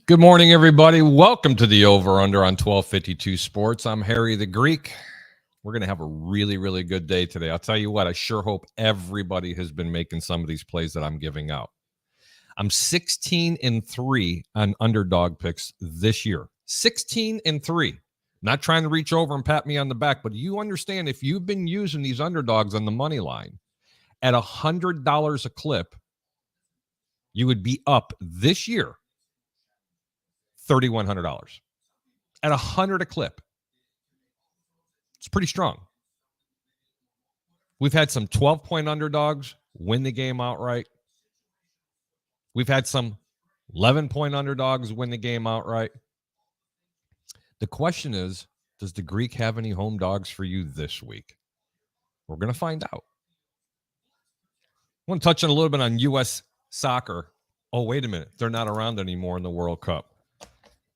Good morning, everybody. Welcome to the Over-Under on 1252 Sports. I'm Harry the Greek. We're going to have a really, really good day today. I'll tell you what, I sure hope everybody has been making some of these plays that I'm giving out. I'm 16-3 on underdog picks this year. 16-3. Not trying to reach over and pat me on the back, but you understand if you've been using these underdogs on the money line at $100 a clip, you would be up this year $3,100 at $100 a clip. It's pretty strong. We've had some 12-point underdogs win the game outright. We've had some 11-point underdogs win the game outright. The question is, does the Greek have any home dogs for you this week? We're going to find out. I want to touch on a little bit on U.S. soccer. Oh, wait a minute. They're not around anymore in the World Cup.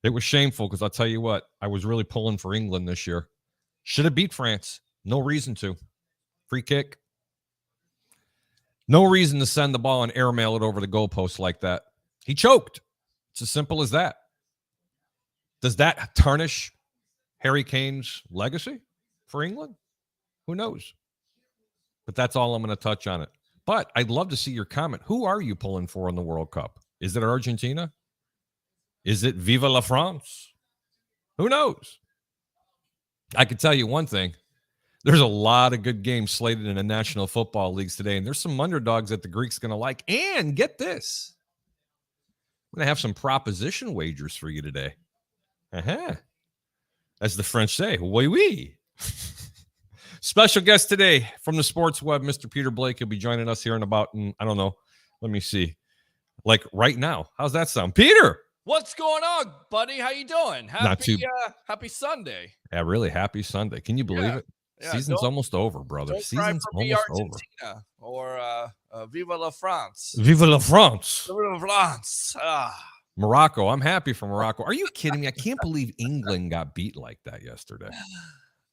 It was shameful because I'll tell you what, I was really pulling for England this year. Should have beat France. No reason to. Free kick. No reason to send the ball and airmail it over the goalpost like that. He choked. It's as simple as that. Does that tarnish Harry Kane's legacy for England? Who knows? But that's all I'm going to touch on it. But I'd love to see your comment. Who are you pulling for in the World Cup? Is it Argentina? Is it Viva la France? Who knows? I can tell you one thing. There's a lot of good games slated in the National Football Leagues today, and there's some underdogs that the Greek's going to like. And get this. I'm going to have some proposition wagers for you today. As the French say, oui, oui. Special guest today from the Sports Web, Mr. Peter Blake. He'll be joining us here in about, I don't know, let me see, like right now. How's that sound? Peter! What's going on, buddy? How you doing? Happy Sunday. Yeah, really happy Sunday. Can you believe it? Yeah, Season's almost over, brother. Season's almost over. Or Viva la France. Viva la France. Viva la France. Morocco. I'm happy for Morocco. Are you kidding me? I can't believe England got beat like that yesterday.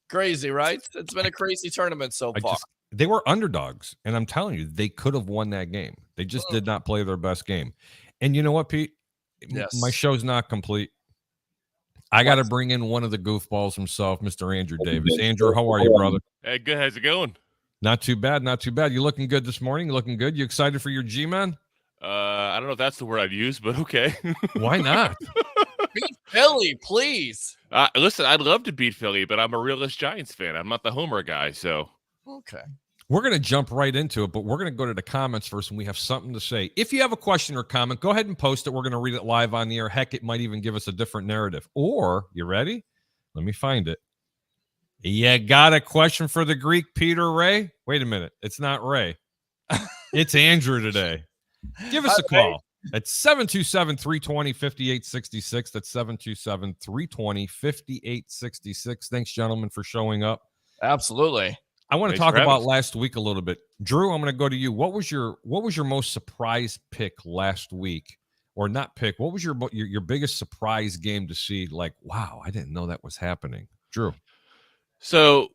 Crazy, right? It's been a crazy tournament so far. They were underdogs, and I'm telling you, they could have won that game. They just did not play their best game. And you know what, Pete? Yes. My show's not complete. I got to bring in one of the goofballs himself, Mr. Andrew Davis. Andrew, how are you, brother? Hey, good. How's it going? Not too bad, not too bad. You looking good this morning? You looking good? You excited for your G-Man? I don't know if that's the word I'd use, but okay. Why not? Beat Philly, please. Listen, I'd love to beat Philly, but I'm a realist Giants fan. I'm not the Homer guy, so. Okay. We're going to jump right into it, but we're going to go to the comments first, and we have something to say. If you have a question or comment, go ahead and post it. We're going to read it live on the air. Heck, it might even give us a different narrative. Or, you ready? Let me find it. You got a question for the Greek, Peter Ray? Wait a minute. It's not Ray. It's Andrew today. Give us a call. It's 727-320-5866. That's 727-320-5866. Thanks, gentlemen, for showing up. Absolutely. I want to talk about last week a little bit. Drew, I'm going to go to you. What was your most surprise pick last week? Or not pick. What was your biggest surprise game to see? Like, wow, I didn't know that was happening. Drew. So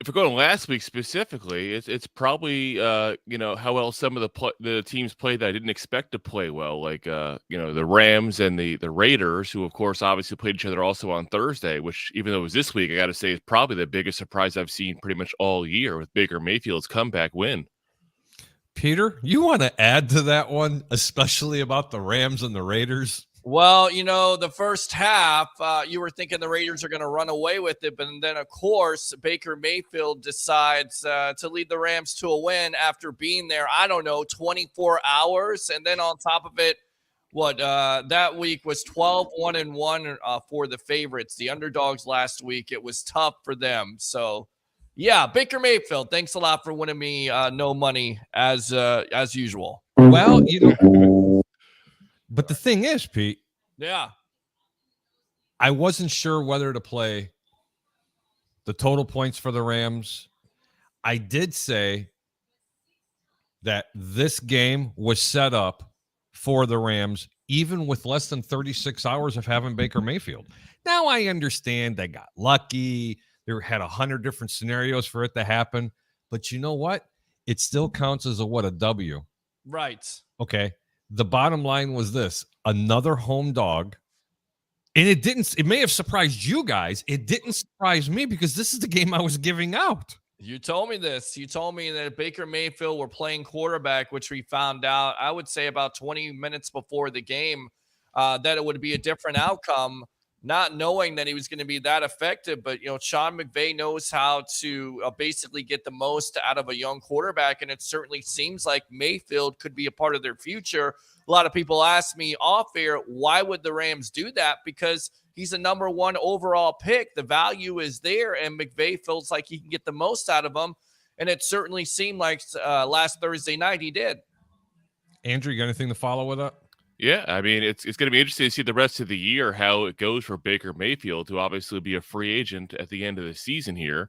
if we're going last week specifically, it's probably how well some of the teams played that I didn't expect to play well, like the Rams and the Raiders, who of course obviously played each other also on Thursday, which even though it was this week, I got to say is probably the biggest surprise I've seen pretty much all year with Baker Mayfield's comeback win. Peter, you want to add to that one, especially about the Rams and the Raiders? Well, the first half, you were thinking the Raiders are going to run away with it. But then, of course, Baker Mayfield decides to lead the Rams to a win after being there, 24 hours. And then on top of it, that week was 12-1-1 for the favorites. The underdogs last week, it was tough for them. So, yeah, Baker Mayfield, thanks a lot for winning me no money as usual. Well, but the thing is, Pete. Yeah. I wasn't sure whether to play the total points for the Rams. I did say that this game was set up for the Rams, even with less than 36 hours of having Baker Mayfield. Now I understand they got lucky. They had 100 different scenarios for it to happen. But you know what? It still counts as a W. Right. Okay. The bottom line was this: another home dog. And it may have surprised you guys. It didn't surprise me because this is the game I was giving out. You told me this. You told me that Baker Mayfield were playing quarterback, which we found out, I would say about 20 minutes before the game, that it would be a different outcome, not knowing that he was going to be that effective. But, Sean McVay knows how to basically get the most out of a young quarterback. And it certainly seems like Mayfield could be a part of their future. A lot of people ask me off air, why would the Rams do that? Because he's a number 1 overall pick. The value is there, and McVay feels like he can get the most out of him. And it certainly seemed like last Thursday night he did. Andrew, you got anything to follow with that? Yeah, I mean, it's going to be interesting to see the rest of the year how it goes for Baker Mayfield to obviously be a free agent at the end of the season here.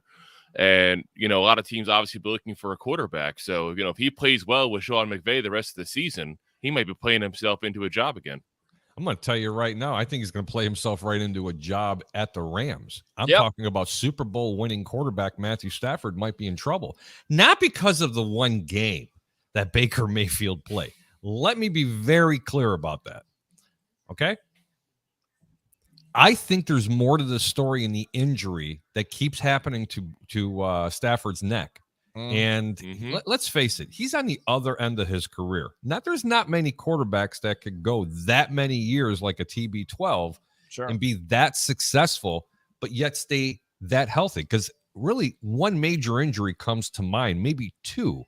And, a lot of teams obviously be looking for a quarterback. So, if he plays well with Sean McVay the rest of the season, he might be playing himself into a job again. I'm going to tell you right now, I think he's going to play himself right into a job at the Rams. I'm talking about Super Bowl winning quarterback Matthew Stafford might be in trouble. Not because of the one game that Baker Mayfield played. Let me be very clear about that. Okay? I think there's more to this story in the injury that keeps happening to Stafford's neck. And let's face it, he's on the other end of his career. There's not many quarterbacks that could go that many years like a TB12 and be that successful, but yet stay that healthy. Because really, one major injury comes to mind, maybe two,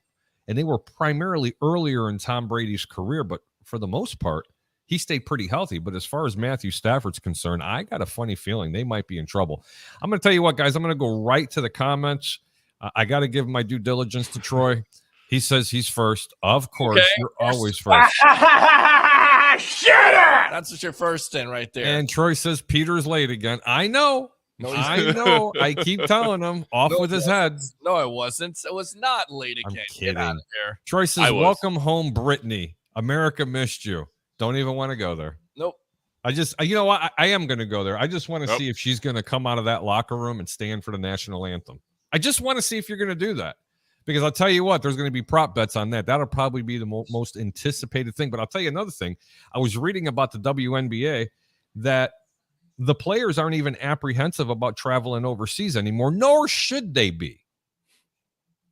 and they were primarily earlier in Tom Brady's career. But for the most part, he stayed pretty healthy. But as far as Matthew Stafford's concerned, I got a funny feeling they might be in trouble. I'm going to tell you what, guys, I'm going to go right to the comments. I got to give my due diligence to Troy. He says he's first. Of course, you're always first. That's what you're first in right there. And Troy says Peter's late again. I know. I know. I keep telling him with his head. No, it wasn't. It was not late again. I'm kidding. Get out of here. Troy says, welcome home, Brittany. America missed you. Don't even want to go there. Nope. You know what? I am going to go there. I just want to see if she's going to come out of that locker room and stand for the national anthem. I just want to see if you're going to do that. Because I'll tell you what, there's going to be prop bets on that. That'll probably be the most anticipated thing. But I'll tell you another thing. I was reading about the WNBA that the players aren't even apprehensive about traveling overseas anymore, nor should they be.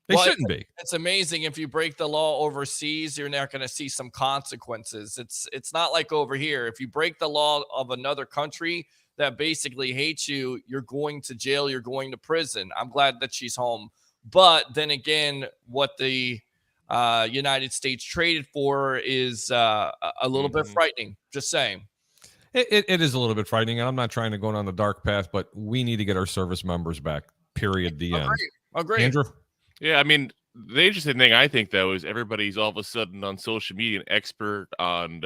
They shouldn't be. It's amazing. If you break the law overseas, you're not going to see some consequences. It's not like over here. If you break the law of another country that basically hates you, you're going to jail, you're going to prison. I'm glad that she's home. But then again, what the United States traded for is a little bit frightening. Just saying. It is a little bit frightening, and I'm not trying to go down the dark path, but we need to get our service members back, period, the end. Agree. Andrew? Yeah, I mean, the interesting thing I think, though, is everybody's all of a sudden on social media an expert on,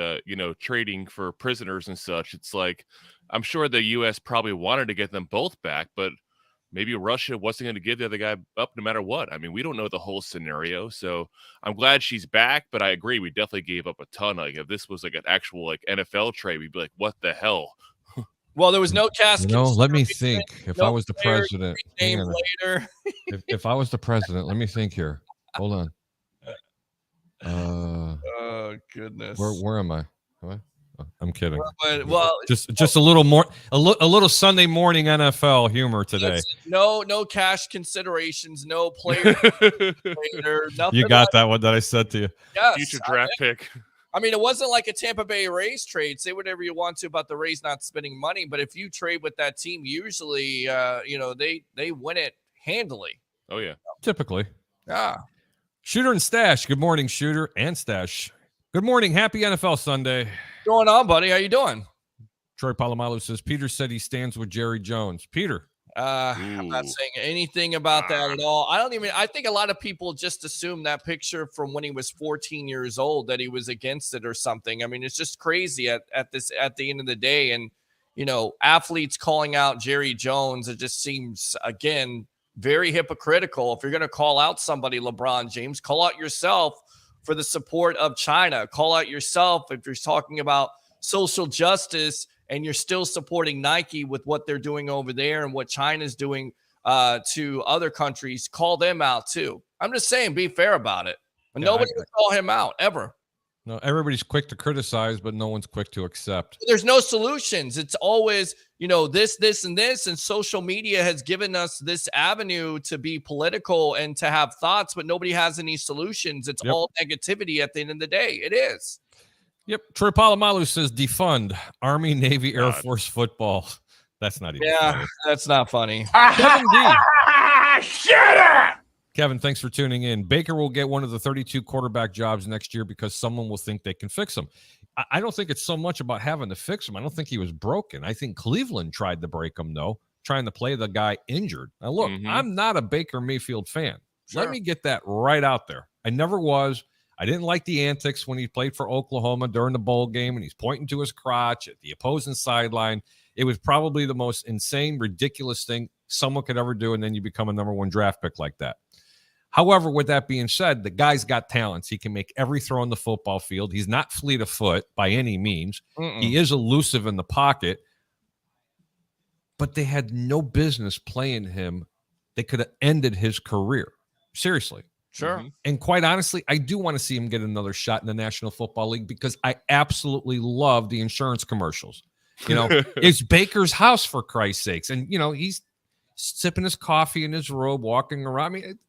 trading for prisoners and such. It's like, I'm sure the U.S. probably wanted to get them both back, but maybe Russia wasn't going to give the other guy up no matter what. I mean, we don't know the whole scenario, so I'm glad she's back, but I agree, we definitely gave up a ton. Like, if this was like an actual NFL trade, we'd be like, what the hell? Well, there was no cast. Let me think. If I was the player president, hang named on. later. if I was the president, let me think here. Hold on. Oh goodness. Where am I? I'm kidding. Well, just a little more, a little Sunday morning NFL humor today. No cash considerations, no player later, nothing. You got that one that I said to you. Yes, Future draft pick. I mean, it wasn't like a Tampa Bay Rays trade. Say whatever you want to about the Rays not spending money, but if you trade with that team, usually, they win it handily. Oh yeah, typically. Yeah. Shooter and Stash. Good morning, Shooter and Stash. Good morning. Happy NFL Sunday. What's going on, buddy? How you doing? Troy Polamalu says Peter said he stands with Jerry Jones. Peter. I'm not saying anything about that at all. I think a lot of people just assume that picture from when he was 14 years old that he was against it or something. I mean, it's just crazy at the end of the day. And, athletes calling out Jerry Jones, it just seems, again, very hypocritical. If you're going to call out somebody, LeBron James, call out yourself for the support of China. Call out yourself if you're talking about social justice and you're still supporting Nike with what they're doing over there and what China's doing to other countries. Call them out too. I'm just saying, be fair about it. And nobody would call him out ever. No, everybody's quick to criticize, but no one's quick to accept. There's no solutions. It's always, this, and this. And social media has given us this avenue to be political and to have thoughts, but nobody has any solutions. It's all negativity at the end of the day. It is. Yep. Troy Polamalu says defund Army, Navy, Air Force football. That's not even funny. That's not funny. Kevin D. Shut up! Kevin, thanks for tuning in. Baker will get one of the 32 quarterback jobs next year because someone will think they can fix him. I don't think it's so much about having to fix him. I don't think he was broken. I think Cleveland tried to break him, though, trying to play the guy injured. Now, look, I'm not a Baker Mayfield fan. Sure. Let me get that right out there. I never was. I didn't like the antics when he played for Oklahoma during the bowl game and he's pointing to his crotch at the opposing sideline. It was probably the most insane, ridiculous thing someone could ever do, and then you become a number one draft pick like that. However, with that being said, the guy's got talents. He can make every throw on the football field. He's not fleet of foot by any means. He is elusive in the pocket, but they had no business playing him. They could have ended his career. Seriously. Sure. And quite honestly, I do want to see him get another shot in the National Football League because I absolutely love the insurance commercials. It's Baker's house, for Christ's sakes. And, he's sipping his coffee in his robe, walking around. I mean,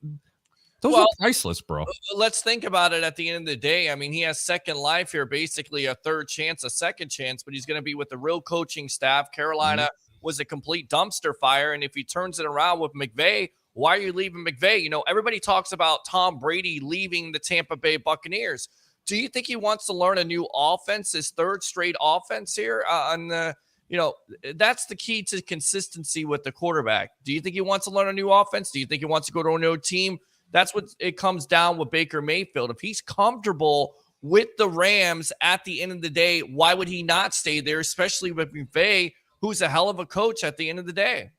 those are priceless, bro. Let's think about it at the end of the day. I mean, he has second life here, basically a third chance, a second chance, but he's going to be with the real coaching staff. Carolina was a complete dumpster fire. And if he turns it around with McVay, why are you leaving McVay? Everybody talks about Tom Brady leaving the Tampa Bay Buccaneers. Do you think he wants to learn a new offense, his third straight offense here? That's the key to consistency with the quarterback. Do you think he wants to learn a new offense? Do you think he wants to go to a new team? That's what it comes down with Baker Mayfield. If he's comfortable with the Rams at the end of the day, why would he not stay there, especially with McVay, who's a hell of a coach at the end of the day?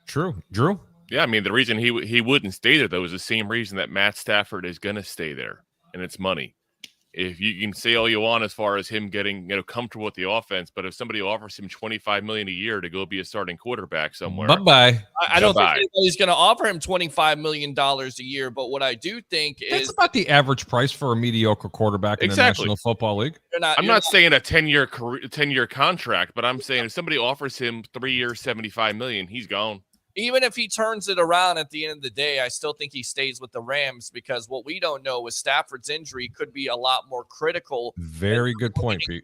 True. Drew? Yeah, I mean, the reason he wouldn't stay there, though, is the same reason that Matt Stafford is going to stay there, and it's money. If you can say all you want as far as him getting comfortable with the offense, but if somebody offers him $25 million a year to go be a starting quarterback somewhere, bye-bye. I don't think anybody's going to offer him $25 million a year, but what I do think that's about the average price for a mediocre quarterback in the National Football League. I'm not saying a 10-year contract, but I'm saying if somebody offers him 3 years, $75 million, he's gone. Even if he turns it around at the end of the day, I still think he stays with the Rams because what we don't know is Stafford's injury could be a lot more critical. Very good point, Pete.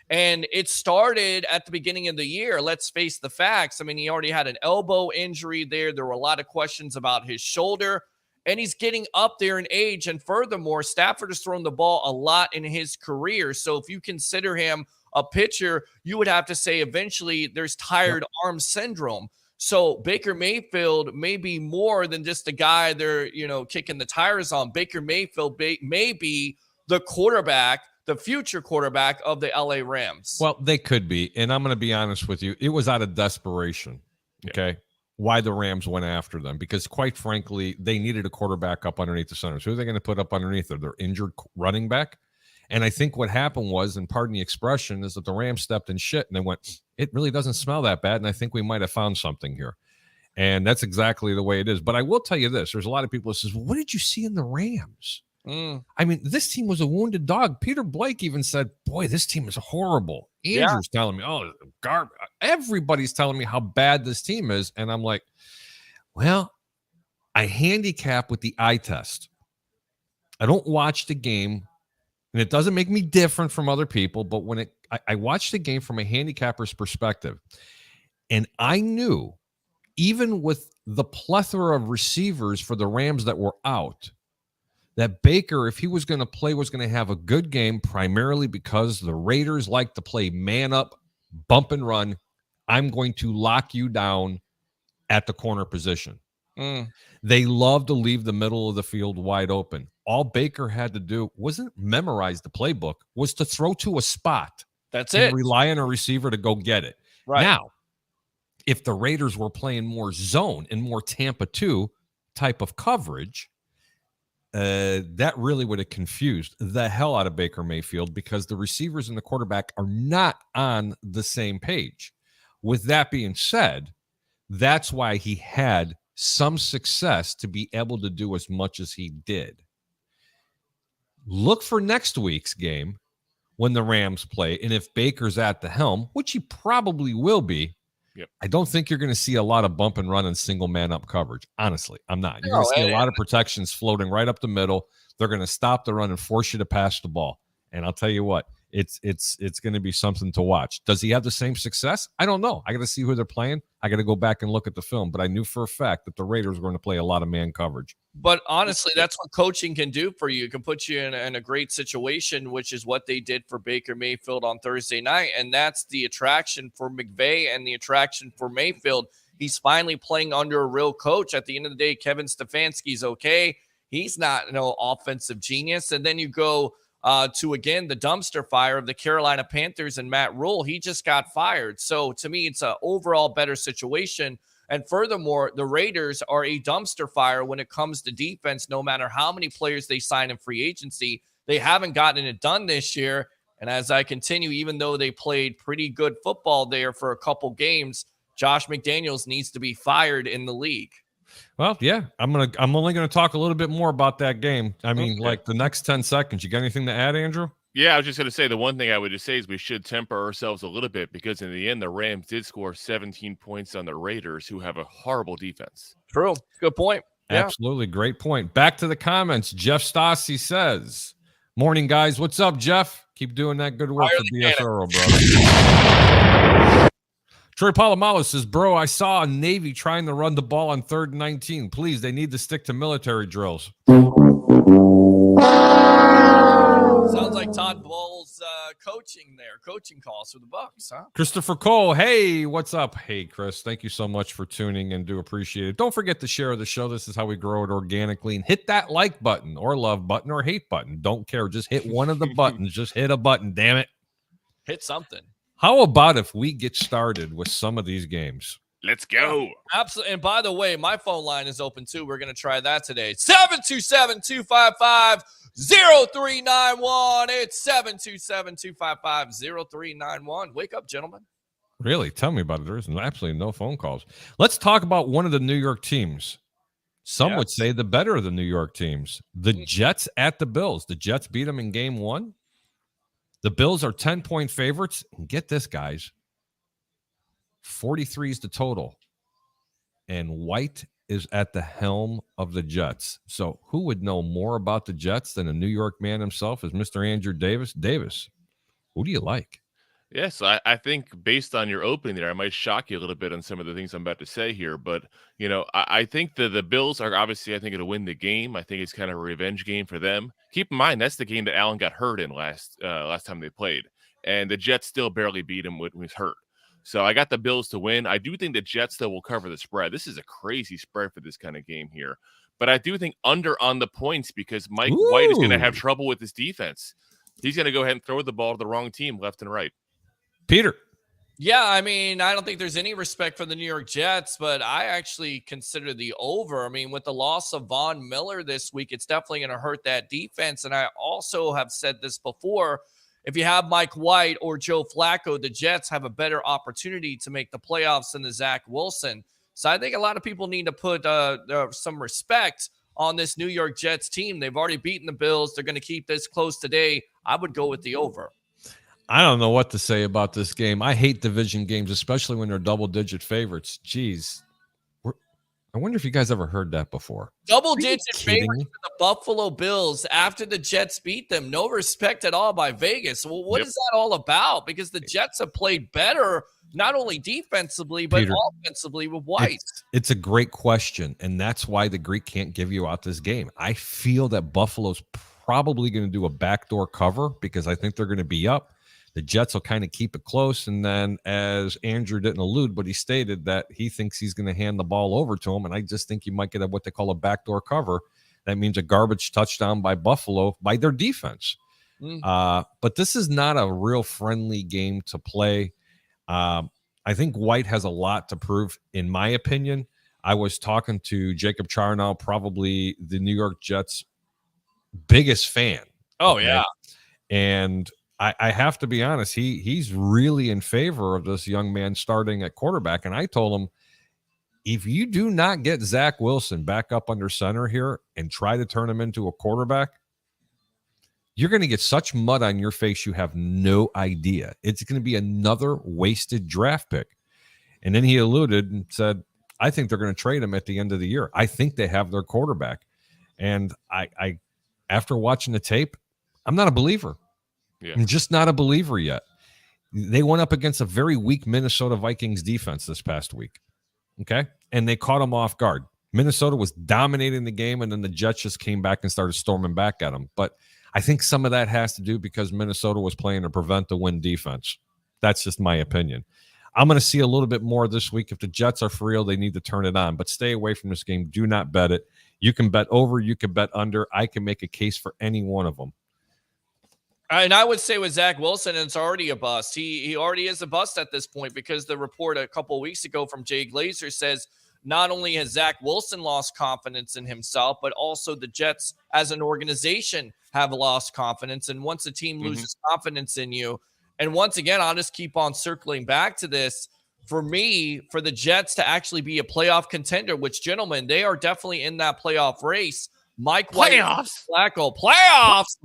And it started at the beginning of the year. Let's face the facts. I mean, he already had an elbow injury there. There were a lot of questions about his shoulder, and he's getting up there in age. And furthermore, Stafford has thrown the ball a lot in his career. So if you consider him a pitcher, you would have to say eventually there's tired arm syndrome. So Baker Mayfield may be more than just a guy they're, kicking the tires on. Baker Mayfield may be the quarterback, the future quarterback of the LA Rams. Well, they could be. And I'm going to be honest with you. It was out of desperation. Okay. Why the Rams went after them. Because quite frankly, they needed a quarterback up underneath the center. So who are they going to put up underneath their injured running back? And I think what happened was, and pardon the expression, is that the Rams stepped in shit and they went, it really doesn't smell that bad. And I think we might have found something here. And that's exactly the way it is. But I will tell you this. There's a lot of people who says, well, what did you see in the Rams? I mean, this team was a wounded dog. Peter Blake even said, boy, this team is horrible. Andrew's telling me, oh, garbage. Everybody's telling me how bad this team is. And I'm like, well, I handicap with the eye test. I don't watch the game, and it doesn't make me different from other people. But when I watched the game from a handicapper's perspective, and I knew, even with the plethora of receivers for the Rams that were out, that Baker, if he was going to play, was going to have a good game, primarily because the Raiders like to play man up, bump and run. I'm going to lock you down at the corner position. They love to leave the middle of the field wide open. All Baker had to do wasn't memorize the playbook, was to throw to a spot. That's and it. Rely on a receiver to go get it. Right. Now, if the Raiders were playing more zone and more Tampa 2 type of coverage, that really would have confused the hell out of Baker Mayfield, because the receivers and the quarterback are not on the same page. With that being said, that's why he had some success to be able to do as much as he did. Look for next week's game when the Rams play, and if Baker's at the helm, which he probably will be, I don't think you're going to see a lot of bump and run and single man up coverage. Honestly, I'm not. You're going to see a lot of protections floating right up the middle. They're going to stop the run and force you to pass the ball. And I'll tell you what, it's going to be something to watch. Does he have the same success? I don't know. I got to see who they're playing. I got to go back and look at the film. But I knew for a fact that the Raiders were going to play a lot of man coverage. But honestly, that's what coaching can do for you. It can put you in a great situation, which is what they did for Baker Mayfield on Thursday night. And that's the attraction for McVay and the attraction for Mayfield. He's finally playing under a real coach. At the end of the day, Kevin Stefanski's okay. He's not no offensive genius. And then you go to, again, the dumpster fire of the Carolina Panthers and Matt Rule. He just got fired. So to me, it's an overall better situation. And furthermore, the Raiders are a dumpster fire when it comes to defense. No matter how many players they sign in free agency, they haven't gotten it done this year. And as I continue, even though they played pretty good football there for a couple games, Josh McDaniels needs to be fired in the league. Well, yeah, I'm only gonna talk a little bit more about that game. I mean, like the next 10 seconds. You got anything to add, Andrew? Yeah, I was just going to say the one thing I would just say is we should temper ourselves a little bit, because in the end, the Rams did score 17 points on the Raiders, who have a horrible defense. True. Good point. Yeah. Absolutely. Great point. Back to the comments. Jeff Stassi says, morning, guys. What's up, Jeff? Keep doing that good work for BSRO, brother. Troy Palomalo says, bro, I saw a Navy trying to run the ball on 3rd and 19. Please, they need to stick to military drills. Sounds like Todd Bowles coaching calls for the Bucs, huh? Christopher Cole, hey, what's up? Hey, Chris, thank you so much for tuning and do appreciate it. Don't forget to share the show. This is how we grow it organically. And hit that like button or love button or hate button. Don't care. Just hit one of the buttons. Just hit a button, damn it. Hit something. How about if we get started with some of these games? Let's go. Absolutely. And by the way, my phone line is open too. We're going to try that today. 727-255-0391. It's 727-255-0391. Wake up, gentlemen. Really? Tell me about it. There is absolutely no phone calls. Let's talk about one of the New York teams. Some would say the better of the New York teams. The Jets at the Bills. The Jets beat them in game 1. The Bills are 10-point favorites. And get this, guys. 43 is the total. And White is at the helm of the Jets. So who would know more about the Jets than a New York man himself, as Mr. Andrew Davis? Davis, who do you like? Yes, I think based on your opening there, I might shock you a little bit on some of the things I'm about to say here. But, you know, I think that the Bills are obviously, I think, going to win the game. I think it's kind of a revenge game for them. Keep in mind, that's the game that Allen got hurt in last time they played. And the Jets still barely beat him when he was hurt. So I got the Bills to win. I do think the Jets, though, will cover the spread. This is a crazy spread for this kind of game here. But I do think under on the points, because Mike White is going to have trouble with his defense. He's going to go ahead and throw the ball to the wrong team left and right. Peter. Yeah, I mean, I don't think there's any respect for the New York Jets, but I actually consider the over. I mean, with the loss of Von Miller this week, it's definitely going to hurt that defense. And I also have said this before. If you have Mike White or Joe Flacco, the Jets have a better opportunity to make the playoffs than the Zach Wilson. So I think a lot of people need to put some respect on this New York Jets team. They've already beaten the Bills. They're going to keep this close today. I would go with the over. I don't know what to say about this game. I hate division games, especially when they're double-digit favorites. Jeez. I wonder if you guys ever heard that before. Double-digit favorites for the Buffalo Bills after the Jets beat them. No respect at all by Vegas. Well, what is that all about? Because the Jets have played better, not only defensively, but Peter, offensively with White. It's a great question, and that's why the Greek can't give you out this game. I feel that Buffalo's probably going to do a backdoor cover because I think they're going to be up. The Jets will kind of keep it close. And then, as Andrew didn't allude, but he stated that he thinks he's going to hand the ball over to him. And I just think you might get what they call a backdoor cover. That means a garbage touchdown by Buffalo by their defense. But this is not a real friendly game to play. I think White has a lot to prove, in my opinion. I was talking to Jacob Charnow, probably the New York Jets' biggest fan. Oh, yeah. And I have to be honest, he's really in favor of this young man starting at quarterback. And I told him, if you do not get Zach Wilson back up under center here and try to turn him into a quarterback, you're going to get such mud on your face you have no idea. It's going to be another wasted draft pick. And then he alluded and said, I think they're going to trade him at the end of the year. I think they have their quarterback. And I after watching the tape, I'm not a believer. Yeah. I'm just not a believer yet. They went up against a very weak Minnesota Vikings defense this past week. Okay. And they caught them off guard. Minnesota was dominating the game, and then the Jets just came back and started storming back at them. But I think some of that has to do because Minnesota was playing a prevent the win defense. That's just my opinion. I'm going to see a little bit more this week. If the Jets are for real, they need to turn it on. But stay away from this game. Do not bet it. You can bet over. You can bet under. I can make a case for any one of them. And I would say with Zach Wilson, it's already a bust. He already is a bust at this point because the report a couple of weeks ago from Jay Glazer says not only has Zach Wilson lost confidence in himself, but also the Jets as an organization have lost confidence. And once a team loses confidence in you, and once again, I'll just keep on circling back to this. For me, for the Jets to actually be a playoff contender, which, gentlemen, they are definitely in that playoff race. Mike White, Flacco, playoffs.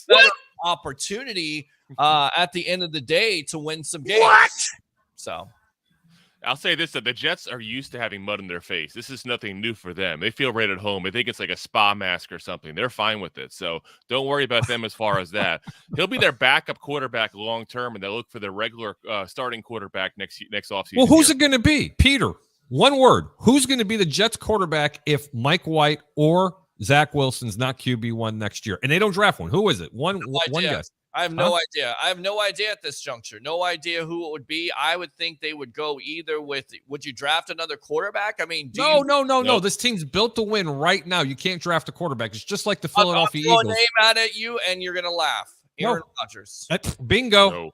Better opportunity at the end of the day to win some games. What? So I'll say this, that the Jets are used to having mud in their face. This is nothing new for them. They feel right at home. They think it's like a spa mask or something. They're fine with it. So don't worry about them as far as that. He'll be their backup quarterback long term, and they'll look for their regular starting quarterback next offseason. Well, who's it going to be? Peter, one word. Who's going to be the Jets quarterback if Mike White or Zach Wilson's not QB1 next year? And they don't draft one. Who is it? One guess. I have no idea. I have no idea at this juncture. No idea who it would be. I would think they would go either with, would you draft another quarterback? I mean, no. This team's built to win right now. You can't draft a quarterback. It's just like the Philadelphia Eagles. I'll throw a name out at you, and you're going to laugh. Aaron Rodgers. Bingo. No.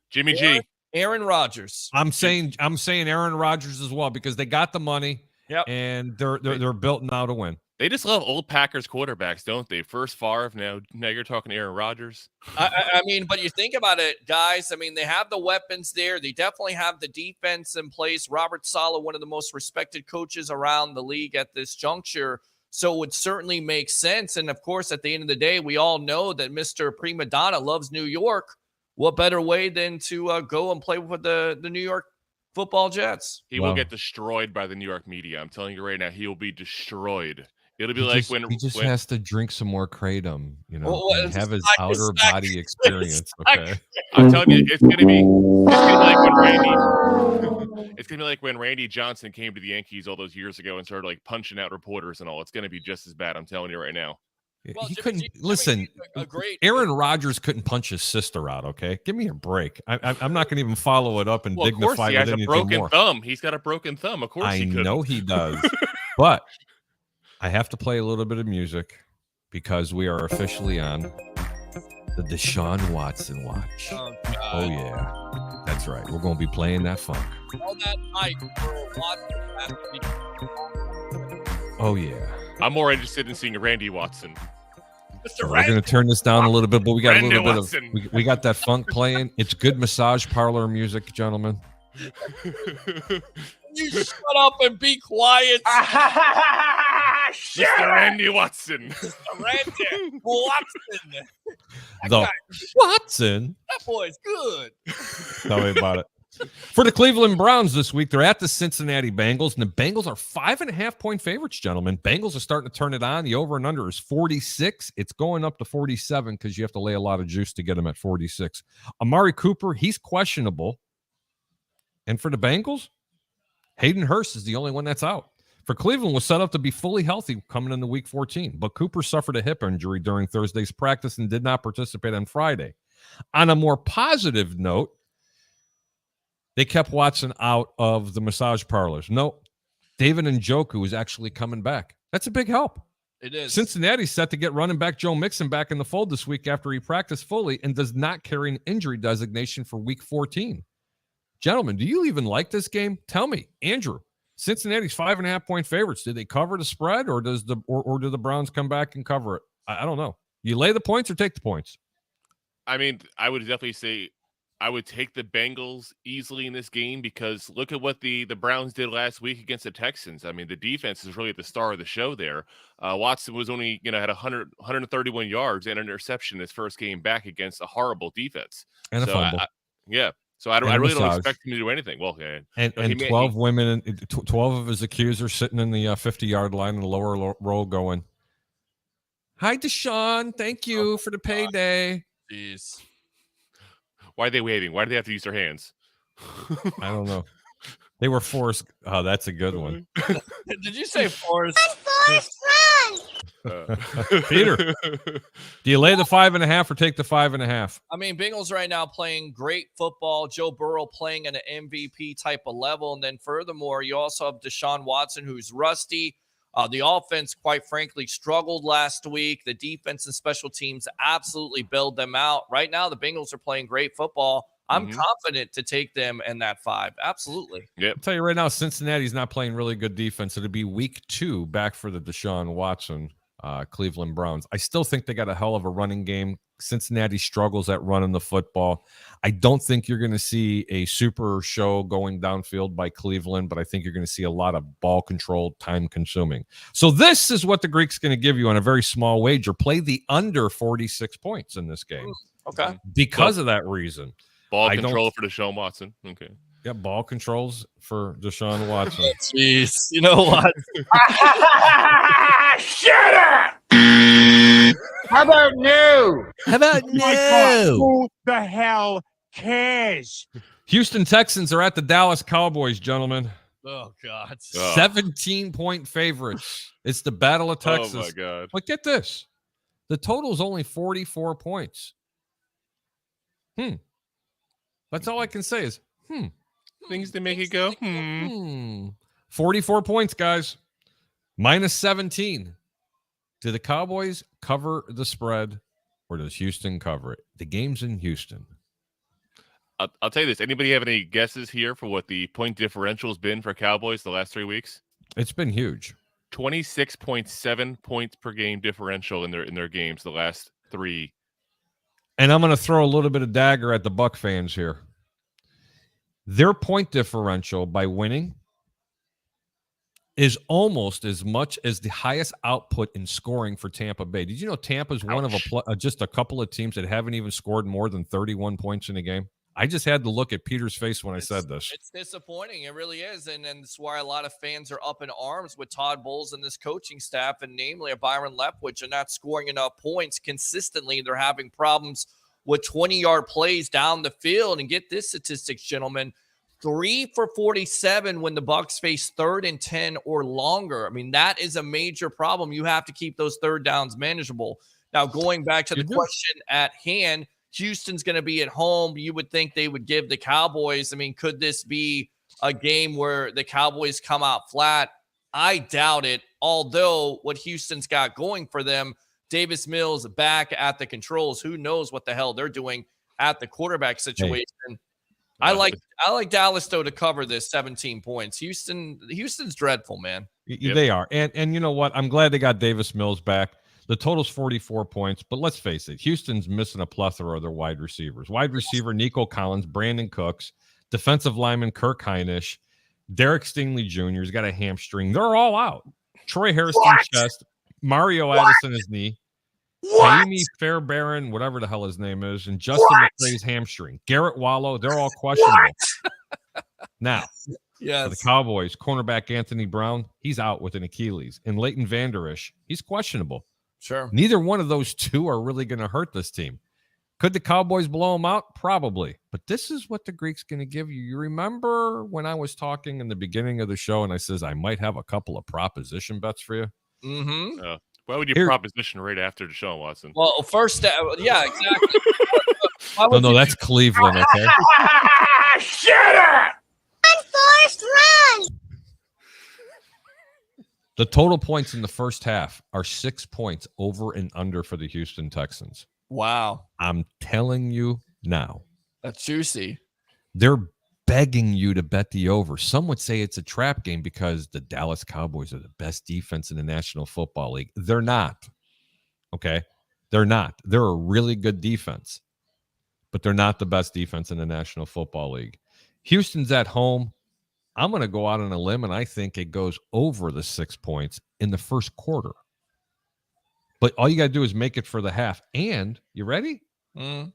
Jimmy G. Aaron Rodgers. I'm saying Aaron Rodgers as well because they got the money. Yep. And they're built now to win. They just love old Packers quarterbacks, don't they? First Favre, now you're talking Aaron Rodgers. I mean, but you think about it, guys. I mean, they have the weapons there. They definitely have the defense in place. Robert Saleh, one of the most respected coaches around the league at this juncture. So it would certainly make sense. And, of course, at the end of the day, we all know that Mr. Prima Donna loves New York. What better way than to go and play with the New York Football Jets? He will get destroyed by the New York media. I'm telling you right now, he will be destroyed. It'll be like when he has to drink some more kratom, and have his outer body experience. Okay, I'm telling you, it's gonna be like when Randy Johnson came to the Yankees all those years ago and started like punching out reporters and all. It's gonna be just as bad. I'm telling you right now. Well, he couldn't listen. Aaron Rodgers couldn't punch his sister out. Okay, give me a break. I'm not going to even follow it up and dignify he has with a anything broken more. thumb. He's got a broken thumb. Of course, I know he does. But I have to play a little bit of music because we are officially on the Deshaun Watson watch. Oh yeah. That's right. We're going to be playing that funk. All that hype for Watson last week. Oh, yeah. I'm more interested in seeing Randy Watson. So we're going to turn this down a little bit, but we got Randy a little Watson. bit of we got that funk playing. It's good massage parlor music, gentlemen. You shut up and be quiet. Mr. Randy Watson. Randy Watson. Watson. That boy's good. Tell me about it. For the Cleveland Browns this week, they're at the Cincinnati Bengals, and the Bengals are 5.5-point favorites, gentlemen. Bengals are starting to turn it on. The over and under is 46. It's going up to 47 because you have to lay a lot of juice to get them at 46. Amari Cooper, he's questionable. And for the Bengals, Hayden Hurst is the only one that's out. For Cleveland, was set up to be fully healthy coming into Week 14, but Cooper suffered a hip injury during Thursday's practice and did not participate on Friday. On a more positive note, they kept Watson out of the massage parlors. No, David Njoku is actually coming back. That's a big help. It is. Cincinnati's set to get running back Joe Mixon back in the fold this week after he practiced fully and does not carry an injury designation for Week 14. Gentlemen, do you even like this game? Tell me, Andrew. Cincinnati's 5.5-point favorites. Did they cover the spread, or do the Browns come back and cover it? I don't know. You lay the points or take the points? I mean, I would definitely say I would take the Bengals easily in this game because look at what the Browns did last week against the Texans. I mean, the defense is really at the star of the show there. Watson was only, had 131 yards and an interception his first game back against a horrible defense. And a fumble. So I really don't expect him to do anything. Well, and 12 women, 12 of his accusers sitting in the 50-yard line in the lower row going, "Hi, Deshaun. Thank you for the payday." Jeez. Why are they waving? Why do they have to use their hands? I don't know. They were forced. Oh, that's a good one. Did you say Forrest? Peter, do you lay the 5.5 or take the 5.5? I mean, Bengals right now playing great football. Joe Burrow playing at an MVP type of level. And then furthermore, you also have Deshaun Watson, who's rusty. The offense, quite frankly, struggled last week. The defense and special teams absolutely bailed them out. Right now, the Bengals are playing great football. I'm confident to take them in that 5. Absolutely. Yep. I'll tell you right now, Cincinnati's not playing really good defense. It'll be week 2 back for the Deshaun Watson Cleveland Browns. I still think they got a hell of a running game. Cincinnati struggles at running the football. I don't think you're going to see a super show going downfield by Cleveland, but I think you're going to see a lot of ball control, time consuming. So this is what the Greek's going to give you on a very small wager. Play the under 46 points in this game. Okay. Because of that reason. Ball control for Deshaun Watson. Okay. Yeah, ball controls for Deshaun Watson. Jeez. You know what? Shut up! How about no? Who the hell cares? Houston Texans are at the Dallas Cowboys, gentlemen. Oh, God. 17-point favorites. It's the Battle of Texas. Oh, my God. But get this. The total is only 44 points. That's all I can say is, Things to make it go, 44 points, guys. Minus 17. Do the Cowboys cover the spread, or does Houston cover it? The game's in Houston. I'll tell you this. Anybody have any guesses here for what the point differential has been for Cowboys the last 3 weeks? It's been huge. 26.7 points per game differential in their games the last 3. And I'm going to throw a little bit of dagger at the Buck fans here. Their point differential by winning is almost as much as the highest output in scoring for Tampa Bay. Did you know Tampa's one of just a couple of teams that haven't even scored more than 31 points in a game? I just had to look at Peter's face when I said this. It's disappointing. It really is. And that's why a lot of fans are up in arms with Todd Bowles and this coaching staff, and namely a Byron Leftwich, and not scoring enough points consistently. They're having problems with 20-yard plays down the field. And get this statistics, gentlemen, 3 for 47 when the Bucs face 3rd and 10 or longer. I mean, that is a major problem. You have to keep those third downs manageable. Now, going back to the question at hand, Houston's going to be at home. You would think they would give the Cowboys. I mean, could this be a game where the Cowboys come out flat? I doubt it. Although what Houston's got going for them, Davis Mills back at the controls. Who knows what the hell they're doing at the quarterback situation. I like Dallas though to cover this 17 points. Houston's dreadful, man. They are. And you know what? I'm glad they got Davis Mills back. The total's 44 points, but let's face it, Houston's missing a plethora of their wide receivers. Wide receiver Nico Collins, Brandon Cooks, defensive lineman Kirk Heinisch, Derek Stingley Jr. has got a hamstring. They're all out. Troy Harrison chest, Mario Addison his knee, Amy Fairbairn, whatever the hell his name is, and Justin McCray's hamstring. Garrett Wallow, they're all questionable. Now, for the Cowboys, cornerback Anthony Brown, he's out with an Achilles. And Leighton Vander Esch, he's questionable. Sure. Neither one of those two are really going to hurt this team. Could the Cowboys blow them out? Probably. But this is what the Greek's going to give you. You remember when I was talking in the beginning of the show and I says I might have a couple of proposition bets for you? Mm-hmm. Why would you proposition right after the show, Watson? Well, first, yeah, exactly. No, that's Cleveland, okay? Shut up! Unforced run! The total points in the first half are 6 points over and under for the Houston Texans. Wow. I'm telling you now. That's juicy. They're begging you to bet the over. Some would say it's a trap game because the Dallas Cowboys are the best defense in the National Football League. They're not. Okay? They're not. They're a really good defense, but they're not the best defense in the National Football League. Houston's at home. I'm going to go out on a limb, and I think it goes over the 6 points in the first quarter. But all you got to do is make it for the half. And, you ready? Mm.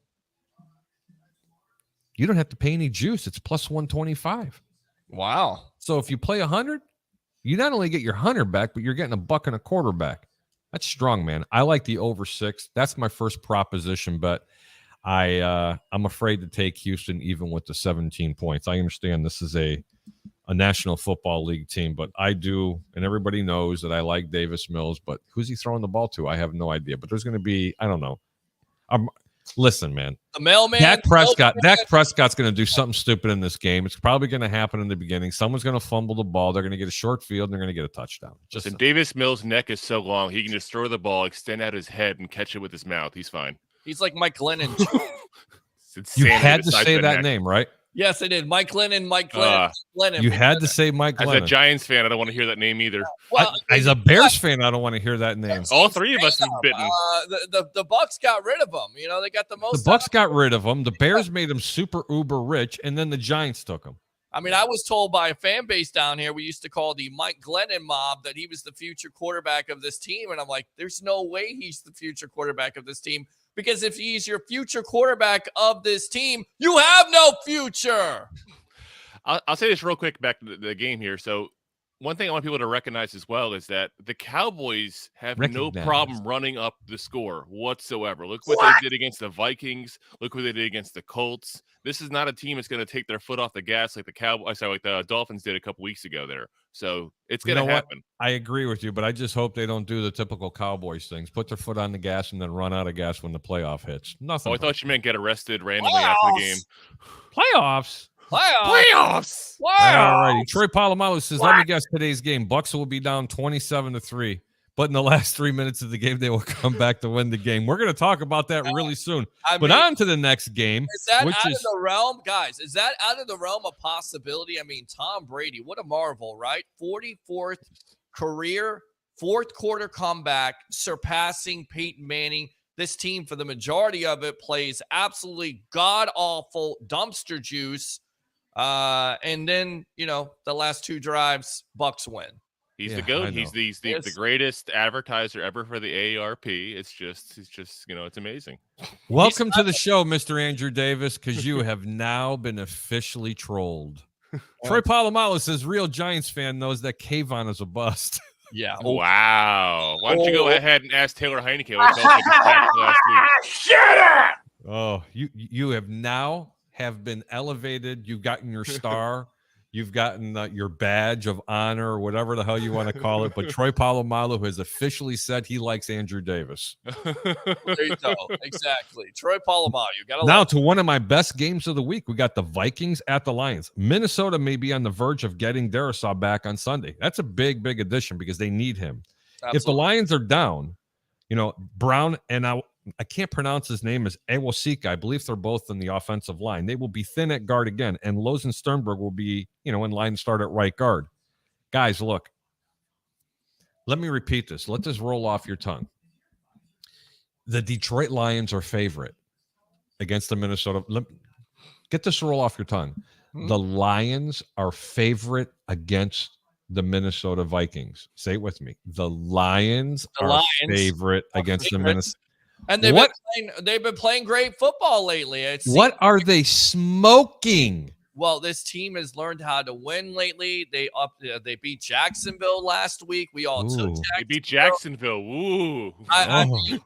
You don't have to pay any juice. It's plus 125. Wow. So if you play 100, you not only get your 100 back, but you're getting $1.25 back. That's strong, man. I like the over 6. That's my first proposition, but I'm afraid to take Houston even with the 17 points. I understand this is a National Football League team, but I do, and everybody knows that I like Davis Mills, but who's he throwing the ball to? I have no idea. But there's going to be, I don't know. Listen, man. The mailman. Dak Prescott's going to do something stupid in this game. It's probably going to happen in the beginning. Someone's going to fumble the ball. They're going to get a short field, and they're going to get a touchdown. Listen, Davis Mills' neck is so long, he can just throw the ball, extend out his head, and catch it with his mouth. He's fine. He's like Mike Glennon. You had to say that name, right? Yes, I did. Mike Glennon. Glennon. You had to say Mike Glennon. As a Giants fan, I don't want to hear that name either. Well, as a Bears fan, I don't want to hear that name. All three of us have been bitten. The Bucks got rid of him. You know, they got the most. The Bucks got rid of him. The Bears made him super uber rich, and then the Giants took him. I mean, I was told by a fan base down here, we used to call the Mike Glennon mob, that he was the future quarterback of this team. And I'm like, there's no way he's the future quarterback of this team. Because if he's your future quarterback of this team, you have no future. I'll say this real quick back to the game here. So one thing I want people to recognize as well is that the Cowboys have no problem running up the score whatsoever. Look what they did against the Vikings. Look what they did against the Colts. This is not a team that's going to take their foot off the gas like the Dolphins did a couple weeks ago there. So it's going to happen. I agree with you, but I just hope they don't do the typical Cowboys things. Put their foot on the gas and then run out of gas when the playoff hits. Nothing. Oh, I thought you meant get arrested randomly after the game. Playoffs. Playoffs. All righty. Troy Polamalu says, let me guess today's game. Bucks will be down 27-3. But in the last 3 minutes of the game, they will come back to win the game. We're going to talk about that really soon. But on to the next game. Is that out of the realm, guys? Is that out of the realm of possibility? I mean, Tom Brady, what a marvel, right? 44th career, fourth quarter comeback, surpassing Peyton Manning. This team, for the majority of it, plays absolutely god-awful dumpster juice. And then, the last two drives, Bucks win. He's the GOAT. He's the greatest advertiser ever for the AARP. It's just, it's amazing. Welcome to the show, Mr. Andrew Davis, because you have now been officially trolled. Troy Polamalu says, real Giants fan knows that Kayvon is a bust. Yeah. Wow. Why don't you go ahead and ask Taylor Heineke what he felt like last week? Shut up! Oh, you have now been elevated. You've gotten your star. You've gotten your badge of honor, or whatever the hell you want to call it. But Troy Polamalu has officially said he likes Andrew Davis. There you go. Exactly. Troy Polamalu. Now to one of my best games of the week. We got the Vikings at the Lions. Minnesota may be on the verge of getting Darisaw back on Sunday. That's a big, big addition because they need him. Absolutely. If the Lions are down, Brown, and I can't pronounce his name, is Ewosika. I believe they're both in the offensive line. They will be thin at guard again, and Lozen Sternberg will be, in line to start at right guard. Guys, look. Let me repeat this. Let this roll off your tongue. The Detroit Lions are favorite against the Minnesota. Get this roll off your tongue. The Lions are favorite against the Minnesota Vikings. Say it with me. The Lions are favorite against the Minnesota. And they've been playing great football lately. What are they smoking? Well, this team has learned how to win lately. They beat Jacksonville last week. We all took Jacksonville. They beat Jacksonville. Ooh. I mean,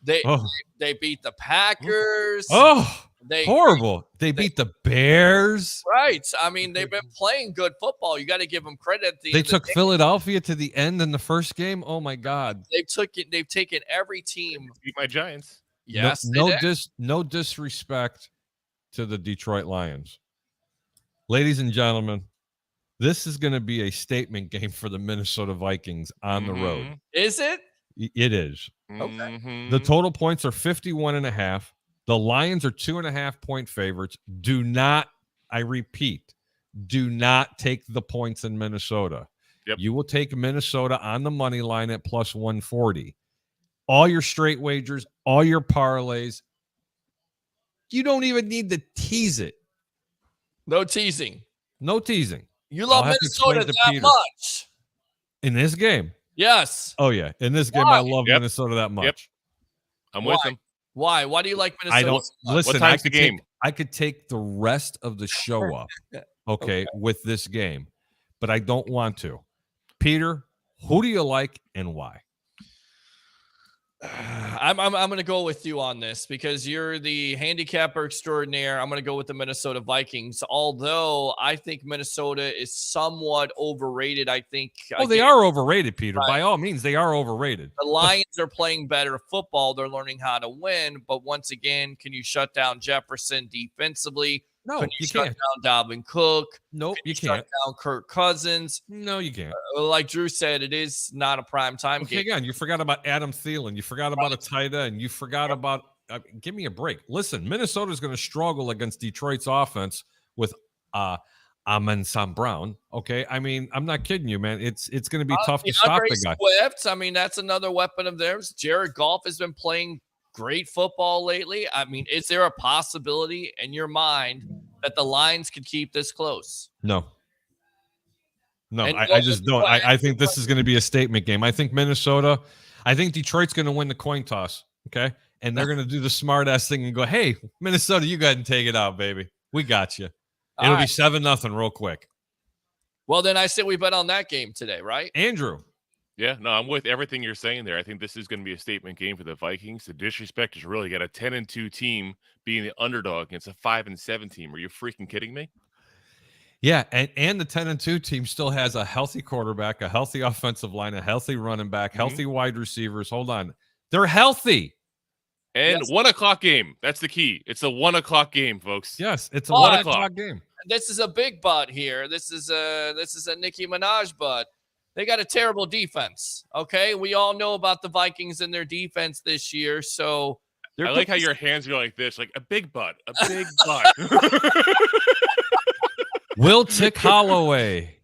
they beat the Packers. Horrible. They beat the Bears. Right. I mean, they've been playing good football. You got to give them credit. They took Philadelphia to the end in the first game. Oh my God. They've taken every team. Beat my Giants. Yes. No disrespect to the Detroit Lions. Ladies and gentlemen, this is going to be a statement game for the Minnesota Vikings on the road. Is it? It is. Okay. The total points are 51.5. The Lions are 2.5-point favorites. Do not, I repeat, do not take the points in Minnesota. Yep. You will take Minnesota on the money line at plus 140. All your straight wagers, all your parlays, you don't even need to tease it. No teasing. No teasing. You love Minnesota that much. In this game? Yes. Oh, yeah. In this game, I love Minnesota that much. Yep. I'm with them. Why? Why do you like Minnesota? I don't so much? listen. What time's the game? I could take the rest of the show up, okay, with this game, but I don't want to. Peter, who do you like and why? I'm going to go with you on this because you're the handicapper extraordinaire. I'm going to go with the Minnesota Vikings, although I think Minnesota is somewhat overrated. I think they are overrated, Peter. Right. By all means, they are overrated. The Lions are playing better football. They're learning how to win. But once again, can you shut down Jefferson defensively? No, can you shut can't. down Dalvin Cook? Nope, you can't. Shut down Kirk Cousins? No, you can't. Like Drew said, it is not a prime time game. Again, you forgot about Adam Thielen. You forgot about a tight end. You forgot about give me a break. Listen, Minnesota's going to struggle against Detroit's offense with Amon-Ra Brown. Okay, I mean, I'm not kidding you, man. It's going to be tough to stop the guy. Swift, I mean, that's another weapon of theirs. Jared Goff has been playing great football lately. I mean, is there a possibility in your mind that the Lions could keep this close? No, I just don't. I think this is going to be a statement game. I think Detroit's going to win the coin toss, okay? And they're going to do the smart-ass thing and go, hey, Minnesota, you go ahead and take it out, baby. We got you. It'll be 7-0 real quick. Well, then I say we bet on that game today, right? Andrew. Yeah, no, I'm with everything you're saying there. I think this is going to be a statement game for the Vikings. The disrespect is really got a 10-2 team being the underdog against a 5-7 team. Are you freaking kidding me? Yeah, and the 10-2 team still has a healthy quarterback, a healthy offensive line, a healthy running back, healthy wide receivers. Hold on. They're healthy. And 1 o'clock game. That's the key. It's a 1 o'clock game, folks. Yes, it's a 1 o'clock game. This is a big butt here. This is a Nicki Minaj butt. They got a terrible defense. Okay, we all know about the Vikings and their defense this year. So I like how your hands are like this, like a big butt, a big butt. Will Tick Holloway.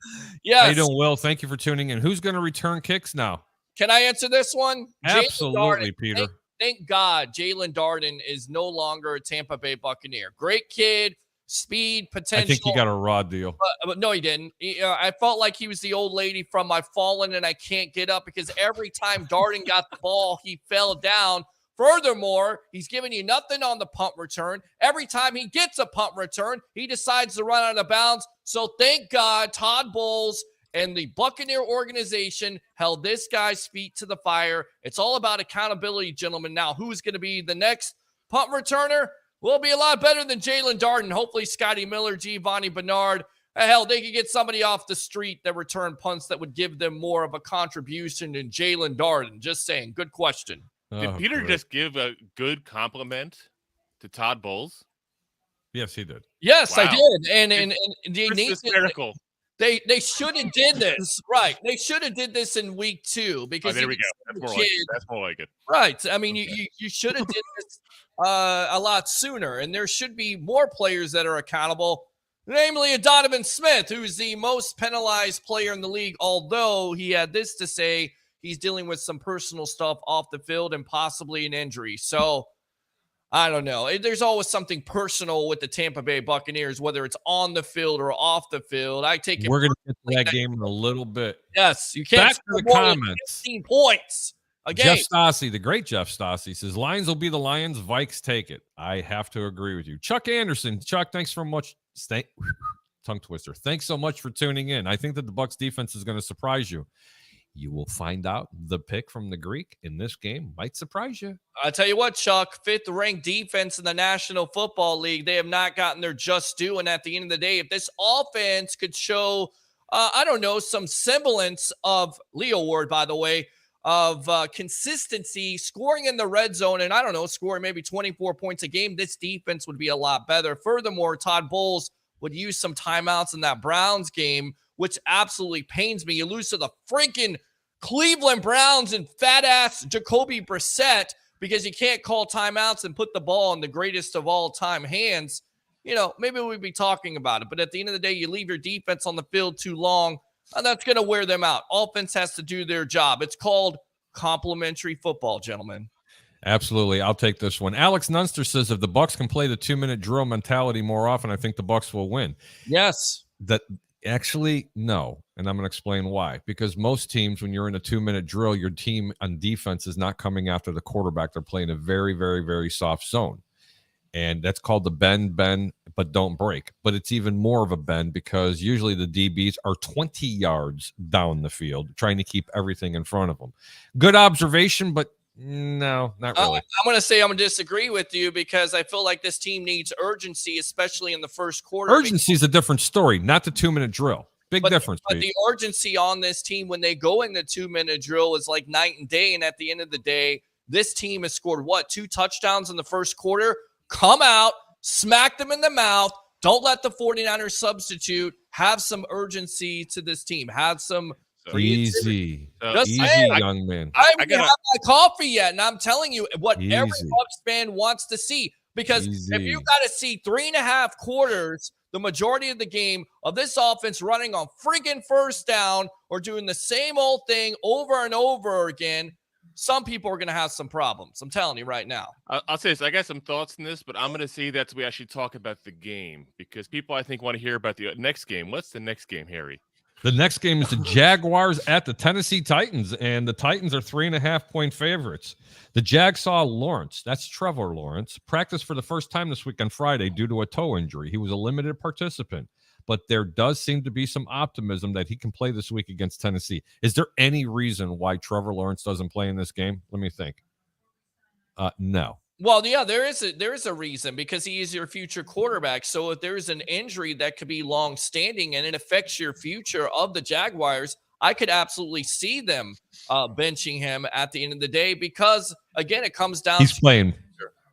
Yes. How you doing, Will? Thank you for tuning in. Who's going to return kicks now? Can I answer this one? Absolutely, Peter. Thank God Jalen Darden is no longer a Tampa Bay Buccaneer. Great kid. Speed, potential. I think he got a raw deal. But no, he didn't. I felt like he was the old lady from I've fallen and I can't get up because every time Darden got the ball, he fell down. Furthermore, he's giving you nothing on the punt return. Every time he gets a punt return, he decides to run out of bounds. So thank God Todd Bowles and the Buccaneer organization held this guy's feet to the fire. It's all about accountability, gentlemen. Now, who's going to be the next punt returner? Will be a lot better than Jalen Darden. Hopefully, Scotty Miller, Giovanni Bernard. Hell, they could get somebody off the street that returned punts that would give them more of a contribution than Jalen Darden. Just saying. Good question. Did Peter just give a good compliment to Todd Bowles? Yes, he did. Yes, Wow. I did. And they Christmas miracle. They should have did this. Right. They should have did this in week 2 because there we you go. can That's see more the like it. kid- That's more like it. Right. I mean, you should have did this a lot sooner, and there should be more players that are accountable, namely a Donovan Smith, who's the most penalized player in the league, although he had this to say, he's dealing with some personal stuff off the field and possibly an injury. So I don't know. There's always something personal with the Tampa Bay Buccaneers, whether it's on the field or off the field. I take it. We're going to get to that game in a little bit. Yes, you can't Back to score the more than comments. 15 points a game. Jeff Stassi, the great Jeff Stassi, says Lions will be the Lions. Vikes take it. I have to agree with you. Chuck Anderson. Chuck, thanks so much. Tongue twister. Thanks so much for tuning in. I think that the Bucs defense is going to surprise you. You will find out. The pick from the Greek in this game might surprise you. I'll tell you what, Chuck, 5th ranked defense in the National Football League. They have not gotten their just due. And at the end of the day, if this offense could show, I don't know, some semblance of Leo Ward, by the way, of consistency, scoring in the red zone, and I don't know, scoring maybe 24 points a game, this defense would be a lot better. Furthermore, Todd Bowles would use some timeouts in that Browns game, which absolutely pains me. You lose to the freaking Cleveland Browns and fat-ass Jacoby Brissett because you can't call timeouts and put the ball in the greatest of all-time hands. You know, maybe we'd be talking about it. But at the end of the day, you leave your defense on the field too long, and that's going to wear them out. Offense has to do their job. It's called complementary football, gentlemen. Absolutely. I'll take this one. Alex Nunster says if the Bucs can play the 2-minute drill mentality more often, I think the Bucs will win. Yes. That actually, no. And I'm going to explain why. Because most teams, when you're in a 2-minute drill, your team on defense is not coming after the quarterback. They're playing a very, very, very soft zone. And that's called the bend, but don't break. But it's even more of a bend because usually the DBs are 20 yards down the field trying to keep everything in front of them. Good observation, but no, not really. I'm going to disagree with you because I feel like this team needs urgency, especially in the first quarter. Urgency is a different story, not the 2-minute drill. Big difference. But the urgency on this team when they go in the 2-minute drill is like night and day. And at the end of the day, this team has scored 2 touchdowns in the first quarter. Come out, smack them in the mouth. Don't let the 49ers substitute. Have some urgency to this team. Have some easy. Just easy, saying. young man. I haven't had my coffee yet, and I'm telling you what every Easy. Bucs fan wants to see. Because if you got to see 3.5 quarters, the majority of the game of this offense running on freaking first down or doing the same old thing over and over again, some people are going to have some problems. I'm telling you right now. I'll say this. I got some thoughts on this, but I'm going to say that we actually talk about the game because people, I think, want to hear about the next game. What's the next game, Harry? The next game is the Jaguars at the Tennessee Titans, and the Titans are 3.5-point favorites. The Jags saw Lawrence, that's Trevor Lawrence, practice for the first time this week on Friday due to a toe injury. He was a limited participant, but there does seem to be some optimism that he can play this week against Tennessee. Is there any reason why Trevor Lawrence doesn't play in this game? Let me think. No. Well, yeah, there is a reason because he is your future quarterback. So if there's an injury that could be long-standing and it affects your future of the Jaguars, I could absolutely see them benching him at the end of the day because, again, it comes down He's playing.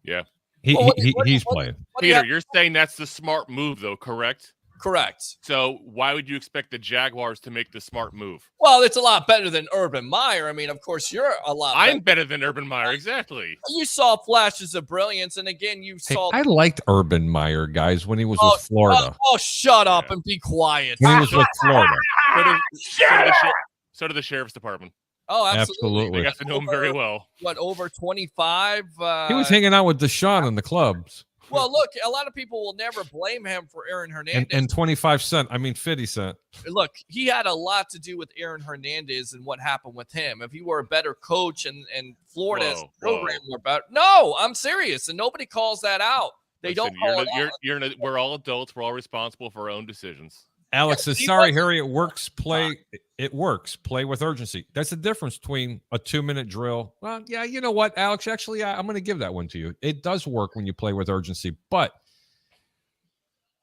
Yeah. He's playing. Peter, you're saying that's the smart move, though, correct? Correct. So why would you expect the Jaguars to make the smart move? Well, it's a lot better than Urban Meyer. I mean, of course, you're a lot I'm better than Urban Meyer, exactly. You saw flashes of brilliance, and again, you saw... I liked Urban Meyer, guys, when he was with Florida. Shut up and be quiet. When he was with Florida. So did the Sheriff's Department. Oh, absolutely. They got to know him very well. What, over 25? He was hanging out with Deshaun in the clubs. Well, look, a lot of people will never blame him for Aaron Hernandez. And 25 cent, 50 cent. Look, he had a lot to do with Aaron Hernandez and what happened with him. If he were a better coach and Florida's program were better. No, I'm serious. And nobody calls that out. They don't call it out. We're all adults. We're all responsible for our own decisions. Alex says, sorry, Harry, it works. It works. Play with urgency. That's the difference between a 2-minute drill. Well, yeah, you know what, Alex? Actually, I'm going to give that one to you. It does work when you play with urgency, but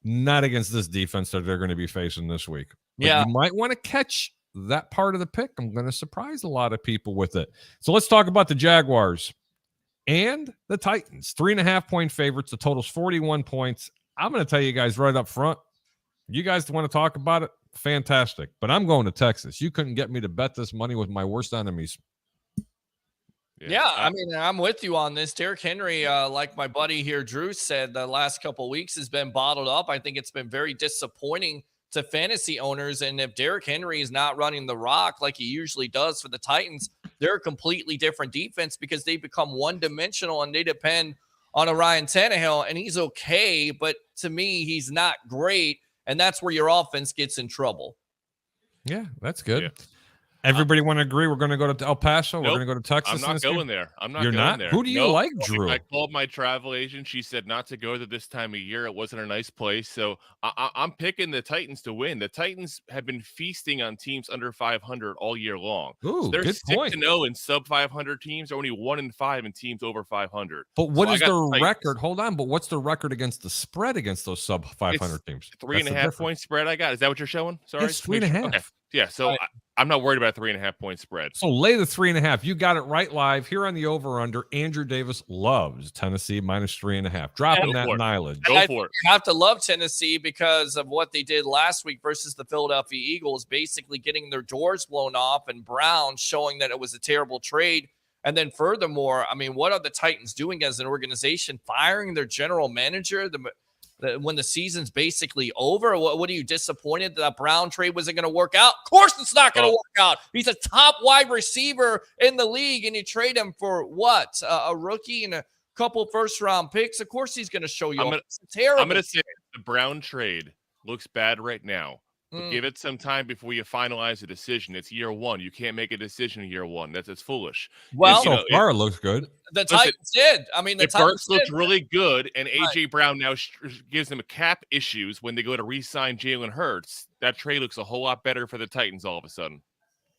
not against this defense that they're going to be facing this week. But you might want to catch that part of the pick. I'm going to surprise a lot of people with it. So let's talk about the Jaguars and the Titans. 3.5-point favorites. The total's 41 points. I'm going to tell you guys right up front. You guys want to talk about it? fantastic. But I'm going to Texas. You couldn't get me to bet this money with my worst enemies. Yeah, I mean, I'm with you on this. Derrick Henry, like my buddy here, Drew, said the last couple of weeks has been bottled up. I think it's been very disappointing to fantasy owners. And if Derrick Henry is not running the rock like he usually does for the Titans, they're a completely different defense because they become one-dimensional and they depend on a Ryan Tannehill, and he's okay, but to me, he's not great, and that's where your offense gets in trouble. Yeah, that's good. Yeah. Everybody want to agree? We're going to go to El Paso. Nope. We're going to go to Texas. I'm not going there. I'm not You're going not? there. Who do you Nope. like, Drew? I called my travel agent. She said not to go there this time of year. It wasn't a nice place. So I'm picking the Titans to win. The Titans have been feasting on teams under 500 all year long. Ooh, so they're good point. 6-0 in sub 500 teams, or only 1-5 in teams over 500. But what is I got their Titans. record? Hold on. But what's the record against the spread against those sub 500 teams? 3.5 point spread I got. Is that what you're showing? Sorry. It's 3.5. Okay. Yeah. So I'm not worried about 3.5 point spread. So lay the 3.5. You got it right live here on the over under. Andrew Davis loves Tennessee minus 3.5. Dropping that mileage. Go for it. You have to love Tennessee because of what they did last week versus the Philadelphia Eagles, basically getting their doors blown off, and Brown showing that it was a terrible trade. And then furthermore, I mean, what are the Titans doing as an organization? Firing their general manager when the season's basically over? What are you disappointed that Brown trade wasn't going to work out? Of course it's not going to work out. He's a top wide receiver in the league, and you trade him for what? A rookie and a couple first-round picks? Of course he's going to show you. It's terrible. I'm going to say the Brown trade looks bad right now. But give it some time before you finalize a decision. It's year one. You can't make a decision in year one. That's foolish. Well, so far it looks good. The Titans did. I mean, the Titans Burks looked really good, and A.J. Brown now gives them cap issues when they go to re-sign Jalen Hurts. That trade looks a whole lot better for the Titans all of a sudden.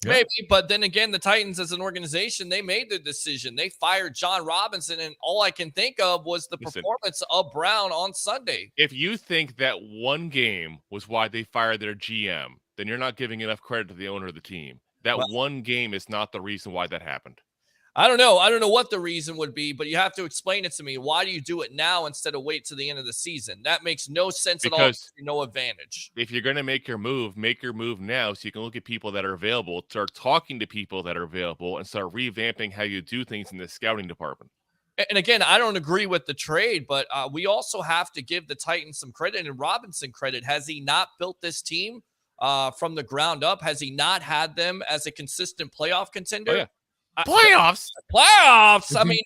Maybe, but then again, the Titans as an organization, they made the decision. They fired John Robinson, and all I can think of was the performance of Brown on Sunday. If you think that one game was why they fired their GM, then you're not giving enough credit to the owner of the team. That one game is not the reason why that happened. I don't know. I don't know what the reason would be, but you have to explain it to me. Why do you do it now instead of wait to the end of the season? That makes no sense at all. No advantage. If you're going to make your move now so you can look at people that are available, start talking to people that are available, and start revamping how you do things in the scouting department. And again, I don't agree with the trade, but we also have to give the Titans some credit and Robinson credit. Has he not built this team from the ground up? Has he not had them as a consistent playoff contender? Oh, yeah. Playoffs. I mean,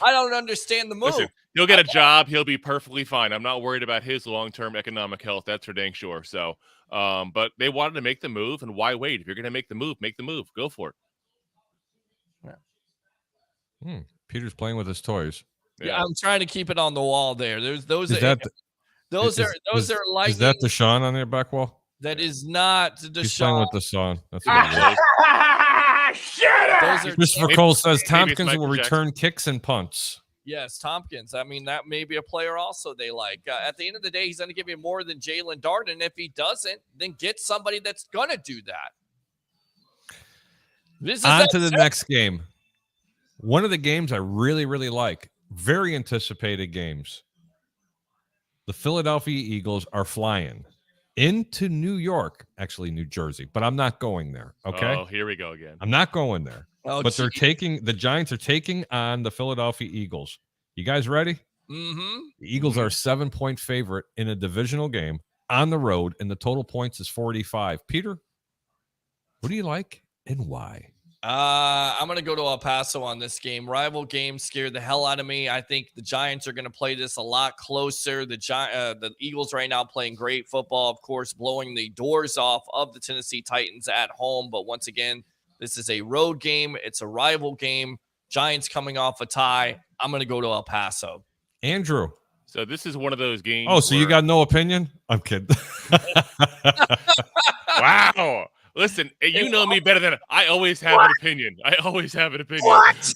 I don't understand the move. Listen, he'll get a job. He'll be perfectly fine. I'm not worried about his long-term economic health. That's for dang sure. So, but they wanted to make the move, and why wait? If you're going to make the move, Go for it. Yeah. Peter's playing with his toys. Yeah, I'm trying to keep it on the wall there. Those are lightning. Is that Deshaun on their back wall? That is not Deshaun. He's playing with Deshaun. That's what it is. Christopher Cole says Tompkins will return kicks and punts. Yes, Tompkins. I mean, that may be a player also they like. At the end of the day, he's going to give you more than Jalen Darden. And if he doesn't, then get somebody that's going to do that. On to the next game. One of the games I really, really like. Very anticipated games. The Philadelphia Eagles are flying into New York, actually New Jersey, but I'm not going there. Okay. Oh, here we go again. I'm not going there. Oh, but the Giants are taking on the Philadelphia Eagles. You guys ready? Mm-hmm. The Eagles are a 7-point favorite in a divisional game on the road, and the total points is 45. Peter, what do you like and why? I'm going to go to El Paso on this game. Rival game scared the hell out of me. I think the Giants are going to play this a lot closer. The Eagles right now playing great football, of course, blowing the doors off of the Tennessee Titans at home. But once again, this is a road game. It's a rival game. Giants coming off a tie. I'm going to go to El Paso. Andrew. So this is one of those games. Oh, so you got no opinion? I'm kidding. Wow. Listen, you know me better than I always have an opinion. What?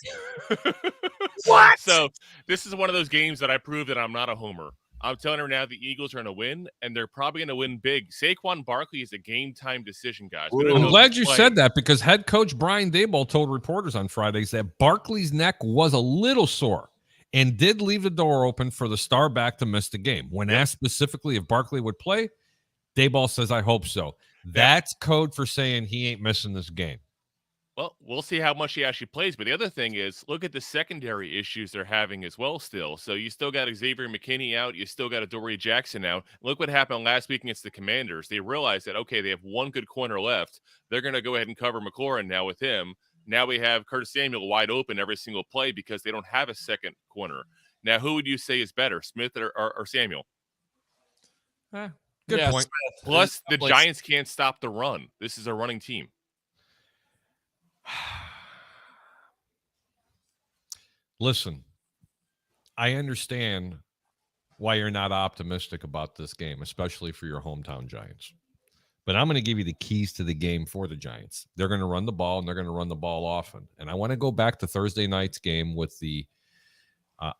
What? So this is one of those games that I prove that I'm not a homer. I'm telling her now the Eagles are going to win, and they're probably going to win big. Saquon Barkley is a game-time decision, guys. I'm glad you said that because head coach Brian Daboll told reporters on Fridays that Barkley's neck was a little sore and did leave the door open for the star back to miss the game. When asked specifically if Barkley would play, Daboll says, I hope so. That's code for saying he ain't missing this game. Well, we'll see how much he actually plays. But the other thing is, look at the secondary issues they're having as well still. So you still got Xavier McKinney out. You still got Adoree Jackson out. Look what happened last week against the Commanders. They realized that, okay, they have one good corner left. They're going to go ahead and cover McLaurin now with him. Now we have Curtis Samuel wide open every single play because they don't have a second corner. Now, who would you say is better, Smith or Samuel? Good Yeah, point. Smith. Plus, the Like- Giants can't stop the run. This is a running team. Listen, I understand why you're not optimistic about this game, especially for your hometown Giants. But I'm going to give you the keys to the game for the Giants. They're going to run the ball, and they're going to run the ball often. And I want to go back to Thursday night's game with the,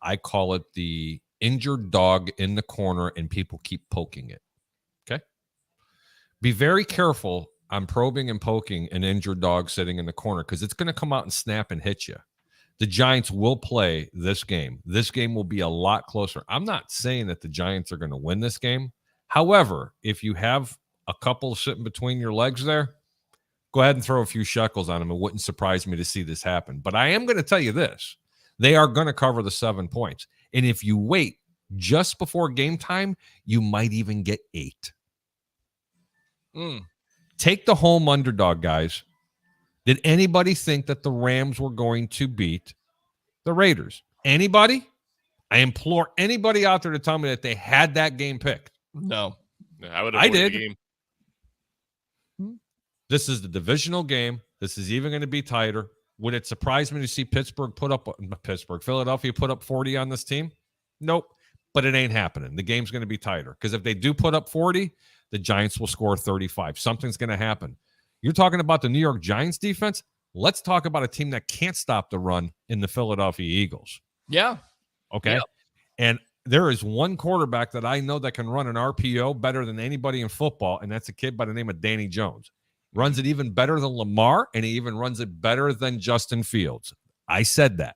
I call it the injured dog in the corner, and people keep poking it. Okay? Be very careful on probing and poking an injured dog sitting in the corner because it's going to come out and snap and hit you. The Giants will play this game. This game will be a lot closer. I'm not saying that the Giants are going to win this game. However, if you have a couple sitting between your legs there, go ahead and throw a few shekels on them. It wouldn't surprise me to see this happen. But I am going to tell you this. They are going to cover the 7 points. And if you wait just before game time, you might even get 8. Take the home underdog, guys. Did anybody think that the Rams were going to beat the Raiders? Anybody? I implore anybody out there to tell me that they had that game picked. No. I would have I won the did. game. This is the divisional game. This is even going to be tighter. Would it surprise me to see Philadelphia put up 40 on this team? Nope. But it ain't happening. The game's going to be tighter because if they do put up 40, the Giants will score 35. Something's going to happen. You're talking about the New York Giants defense. Let's talk about a team that can't stop the run in the Philadelphia Eagles. Yeah. Okay. Yep. And there is one quarterback that I know that can run an RPO better than anybody in football, and that's a kid by the name of Danny Jones. Runs it even better than Lamar, and he even runs it better than Justin Fields. I said that.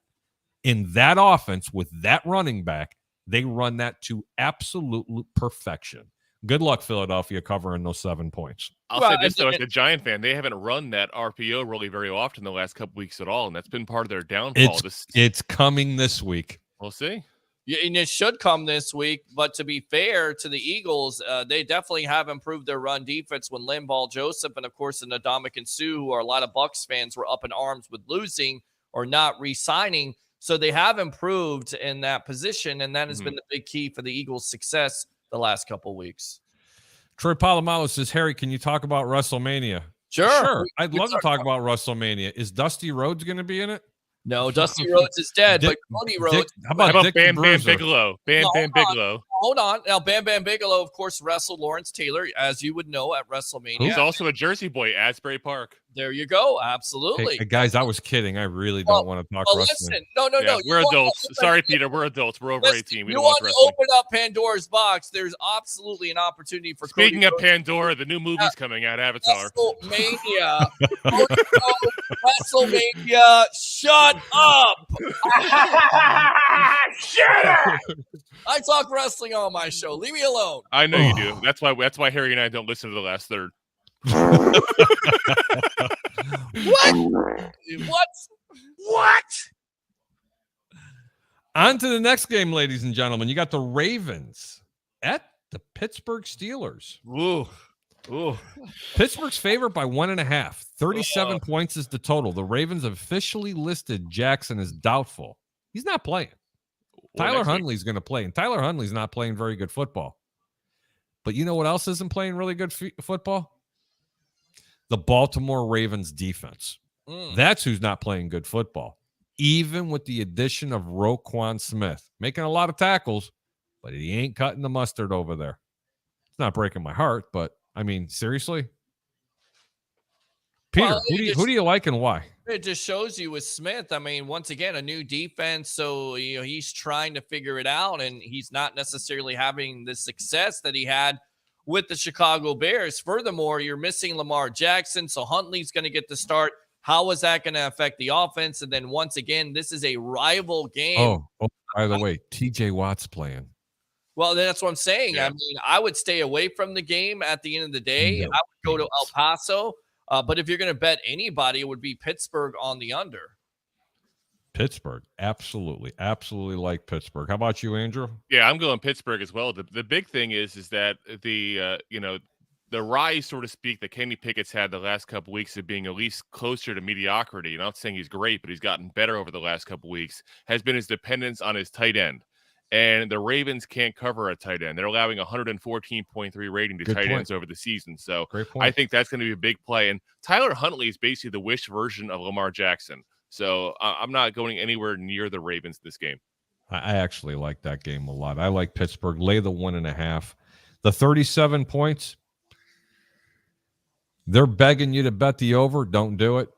In that offense, with that running back, they run that to absolute perfection. Good luck, Philadelphia, covering those 7 points. I'll say this, though, as a Giant fan, they haven't run that RPO really very often the last couple weeks at all, and that's been part of their downfall. It's coming this week. We'll see. Yeah, and it should come this week. But to be fair to the Eagles, they definitely have improved their run defense when Linval Joseph and, of course, the Ndamukong Suh, who are a lot of Bucs fans, were up in arms with losing or not re-signing. So they have improved in that position, and that has been the big key for the Eagles' success the last couple of weeks. Troy Polamalu says, Harry, can you talk about WrestleMania? Sure. I'd love to talk about WrestleMania. Is Dusty Rhodes going to be in it? No, Dusty Rhodes is dead, but Cody Rhodes. How about Dick Bam Bam Bruiser? Bigelow? Bam Bigelow. Hold on. Now, Bam Bam Bigelow, of course, wrestled Lawrence Taylor, as you would know, at WrestleMania. He's also a Jersey boy, Asbury Park. There you go. Absolutely. Hey, guys, I was kidding. I really don't want to talk wrestling. Listen, no. We're adults. Sorry, Peter. We're adults. We're over 18. We You don't want watch to wrestling. open up Pandora's box? There's absolutely an opportunity for Speaking Cody of Rhodes. Pandora, the new movie's coming out, Avatar. WrestleMania. WrestleMania. Shut up. Shut up! I talk wrestling on my show. Leave me alone. I know you do. That's why Harry and I don't listen to the last third. What? On to the next game, ladies and gentlemen. You got the Ravens at the Pittsburgh Steelers. Ooh. Pittsburgh's favored by 1.5. 37 points is the total. The Ravens officially listed Jackson as doubtful. He's not playing. Tyler Huntley's going to play, and Tyler Huntley's not playing very good football. But you know what else isn't playing really good football? The Baltimore Ravens defense. That's who's not playing good football. Even with the addition of Roquan Smith, making a lot of tackles, but he ain't cutting the mustard over there. It's not breaking my heart, but I mean, seriously? Peter, Well, who do you like and why? It just shows you with Smith. I mean, once again, a new defense. So, he's trying to figure it out, and he's not necessarily having the success that he had with the Chicago Bears. Furthermore, you're missing Lamar Jackson. So Huntley's going to get the start. How is that going to affect the offense? And then once again, this is a rival game. Oh, by the way, TJ Watt's playing. Well, that's what I'm saying. Yeah. I mean, I would stay away from the game at the end of the day. No I would go to El chance. Paso. But if you're going to bet anybody, it would be Pittsburgh on the under. Pittsburgh, absolutely like Pittsburgh. How about you, Andrew? Yeah, I'm going Pittsburgh as well. The big thing is that the the rise, so to speak, that Kenny Pickett's had the last couple weeks of being at least closer to mediocrity. Not saying he's great, but he's gotten better over the last couple weeks. Has been his dependence on his tight end, and the Ravens can't cover a tight end. They're allowing 114.3 rating to Good tight point. ends over the season. So Great point. I think that's going to be a big play. And Tyler Huntley is basically the Wish version of Lamar Jackson. So I'm not going anywhere near the Ravens this game. I actually like that game a lot. I like Pittsburgh. Lay the 1.5. The 37 points. They're begging you to bet the over. Don't do it.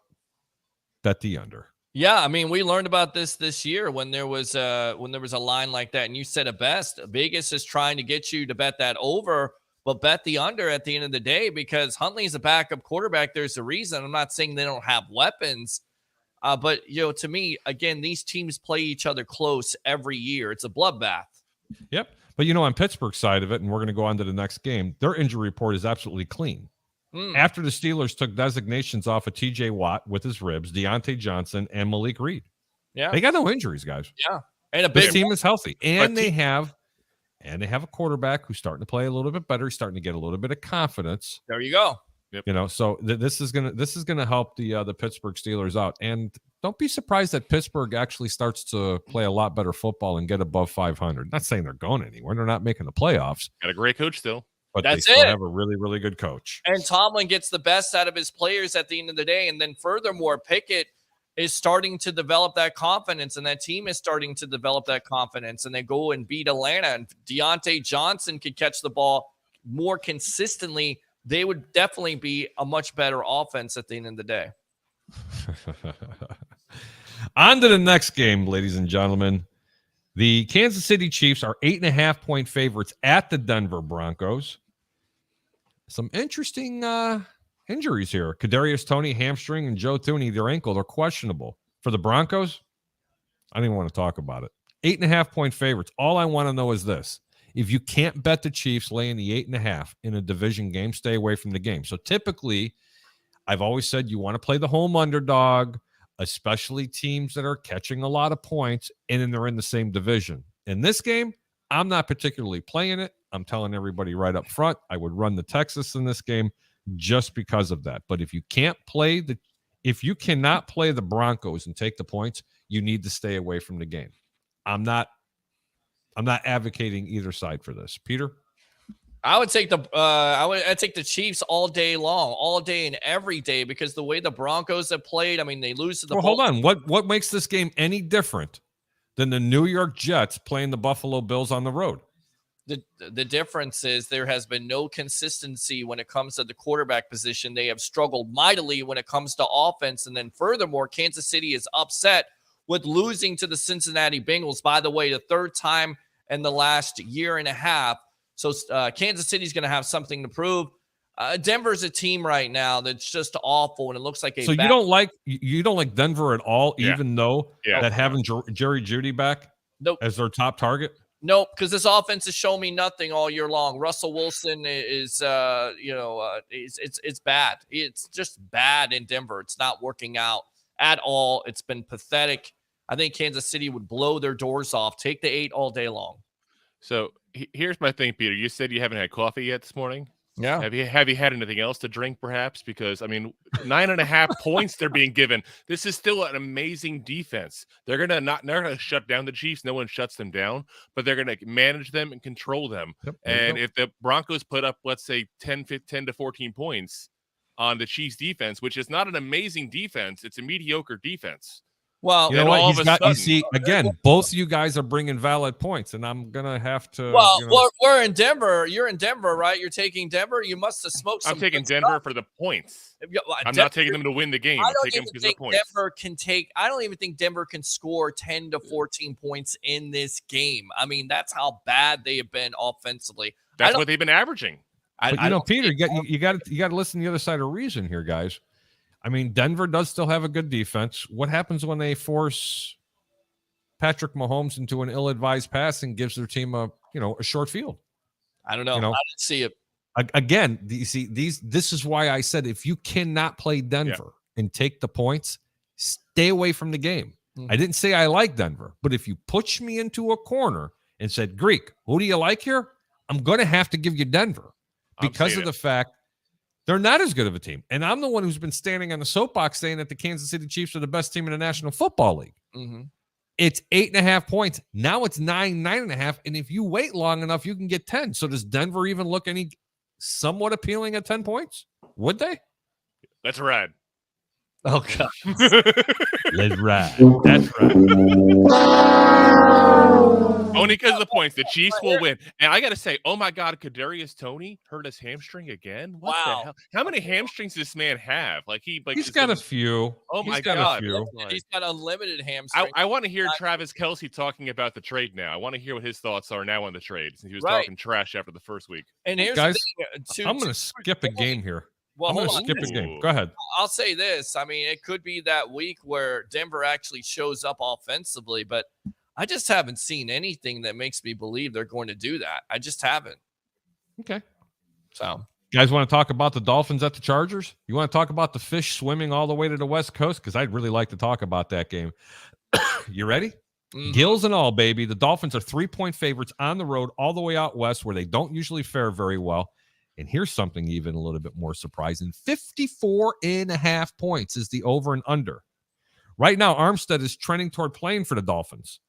Bet the under. Yeah, I mean, we learned about this year when there was a line like that, and you said it best. Vegas is trying to get you to bet that over, but bet the under at the end of the day because Huntley's a backup quarterback. There's a reason. I'm not saying they don't have weapons, but to me, again, these teams play each other close every year. It's a bloodbath. Yep. But on Pittsburgh's side of it, and we're going to go on to the next game, their injury report is absolutely clean. After the Steelers took designations off of TJ Watt with his ribs, Deontay Johnson, and Malik Reed. Yeah. They got no injuries, guys. Yeah. And a This big team is healthy. And they have a quarterback who's starting to play a little bit better. He's starting to get a little bit of confidence. There you go. So this is gonna help the Pittsburgh Steelers out. And don't be surprised that Pittsburgh actually starts to play a lot better football and get above 500. Not saying they're going anywhere. They're not making the playoffs. Got a great coach still. But That's they still it. have a really, really good coach. And Tomlin gets the best out of his players at the end of the day. And then furthermore, Pickett is starting to develop that confidence, and that team is starting to develop that confidence, and they go and beat Atlanta. And Deontay Johnson could catch the ball more consistently. They would definitely be a much better offense at the end of the day. On to the next game, ladies and gentlemen. The Kansas City Chiefs are 8.5-point favorites at the Denver Broncos. Some interesting injuries here. Kadarius Toney, hamstring, and Joe Thuney, their ankle, they're questionable. For the Broncos, I don't even want to talk about it. 8.5-point favorites. All I want to know is this. If you can't bet the Chiefs laying the 8.5 in a division game, stay away from the game. So typically, I've always said you want to play the home underdog, especially teams that are catching a lot of points, and then they're in the same division. In this game, I'm not particularly playing it. I'm telling everybody right up front, I would run the Texas in this game just because of that. But if you cannot play the Broncos and take the points, you need to stay away from the game. I'm not advocating either side for this. Peter? I would take I'd take the Chiefs all day long, all day and every day, because the way the Broncos have played, I mean, they lose to the hold on. What makes this game any different than the New York Jets playing the Buffalo Bills on the road? The difference is there has been no consistency when it comes to the quarterback position. They have struggled mightily when it comes to offense. And then furthermore, Kansas City is upset with losing to the Cincinnati Bengals, by the way, the third time in the last year and a half. So Kansas City is going to have something to prove. Denver's a team right now that's just awful, and it looks like so you don't like Denver at all, even though that having Jerry Jeudy back as their top target. Nope, because this offense has shown me nothing all year long. Russell Wilson is, it's bad. It's just bad in Denver. It's not working out at all. It's been pathetic. I think Kansas City would blow their doors off. Take the 8 all day long. So here's my thing, Peter. You said you haven't had coffee yet this morning. Yeah. Have you had anything else to drink, perhaps? Because, I mean, 9.5 points they're being given. This is still an amazing defense. They're going to shut down the Chiefs. No one shuts them down, but they're going to manage them and control them. Yep, and if the Broncos put up, let's say, 10 to 14 points on the Chiefs defense, which is not an amazing defense, it's a mediocre defense. Well, you know what? You see, again, both of you guys are bringing valid points, and I'm gonna have to. Well, we're in Denver. You're in Denver, right? You're taking Denver. You must have smoked some. I'm taking Denver for the points. I'm not taking them to win the game. I'm taking them because of the points. I don't even think Denver can score 10 to 14 points in this game. I mean, that's how bad they have been offensively. That's what they've been averaging. But Peter, you got to listen to the other side of reason here, guys. I mean, Denver does still have a good defense. What happens when they force Patrick Mahomes into an ill-advised pass and gives their team a short field. I don't know. You know, I didn't see it. Again, you see this is why I said if you cannot play Denver and take the points, stay away from the game. I didn't say I like Denver, but if you push me into a corner and said, Greek, who do you like here? I'm going to have to give you Denver because of the fact they're not as good of a team. And I'm the one who's been standing on the soapbox saying that the Kansas City Chiefs are the best team in the National Football League. Mm-hmm. It's 8.5 points. Now it's 9.5. And if you wait long enough, you can get 10. So does Denver even look any somewhat appealing at 10 points? Would they? That's rad. Oh, God. Let's ride. That's right. Only because of the points. The Chiefs will win. And I got to say, oh, my God, Kadarius Toney hurt his hamstring again? What the hell? How many hamstrings does this man have? He's got a few. Oh, he's my got God. a few. He's got unlimited hamstrings. I want to hear Travis Kelce talking about the trade now. I want to hear what his thoughts are now on the trade, since he was talking trash after the first week. And here's guys, the thing, I'm going to skip a game here. Well, I'm going to skip a game. Go ahead. I'll say this. I mean, it could be that week where Denver actually shows up offensively, but I just haven't seen anything that makes me believe they're going to do that. I just haven't. Okay. So, you guys want to talk about the Dolphins at the Chargers? You want to talk about the fish swimming all the way to the West Coast? Because I'd really like to talk about that game. You ready? Mm-hmm. Gills and all, baby. The Dolphins are 3-point favorites on the road all the way out west where they don't usually fare very well. And here's something even a little bit more surprising. 54.5 points is the over and under. Right now, Armstead is trending toward playing for the Dolphins.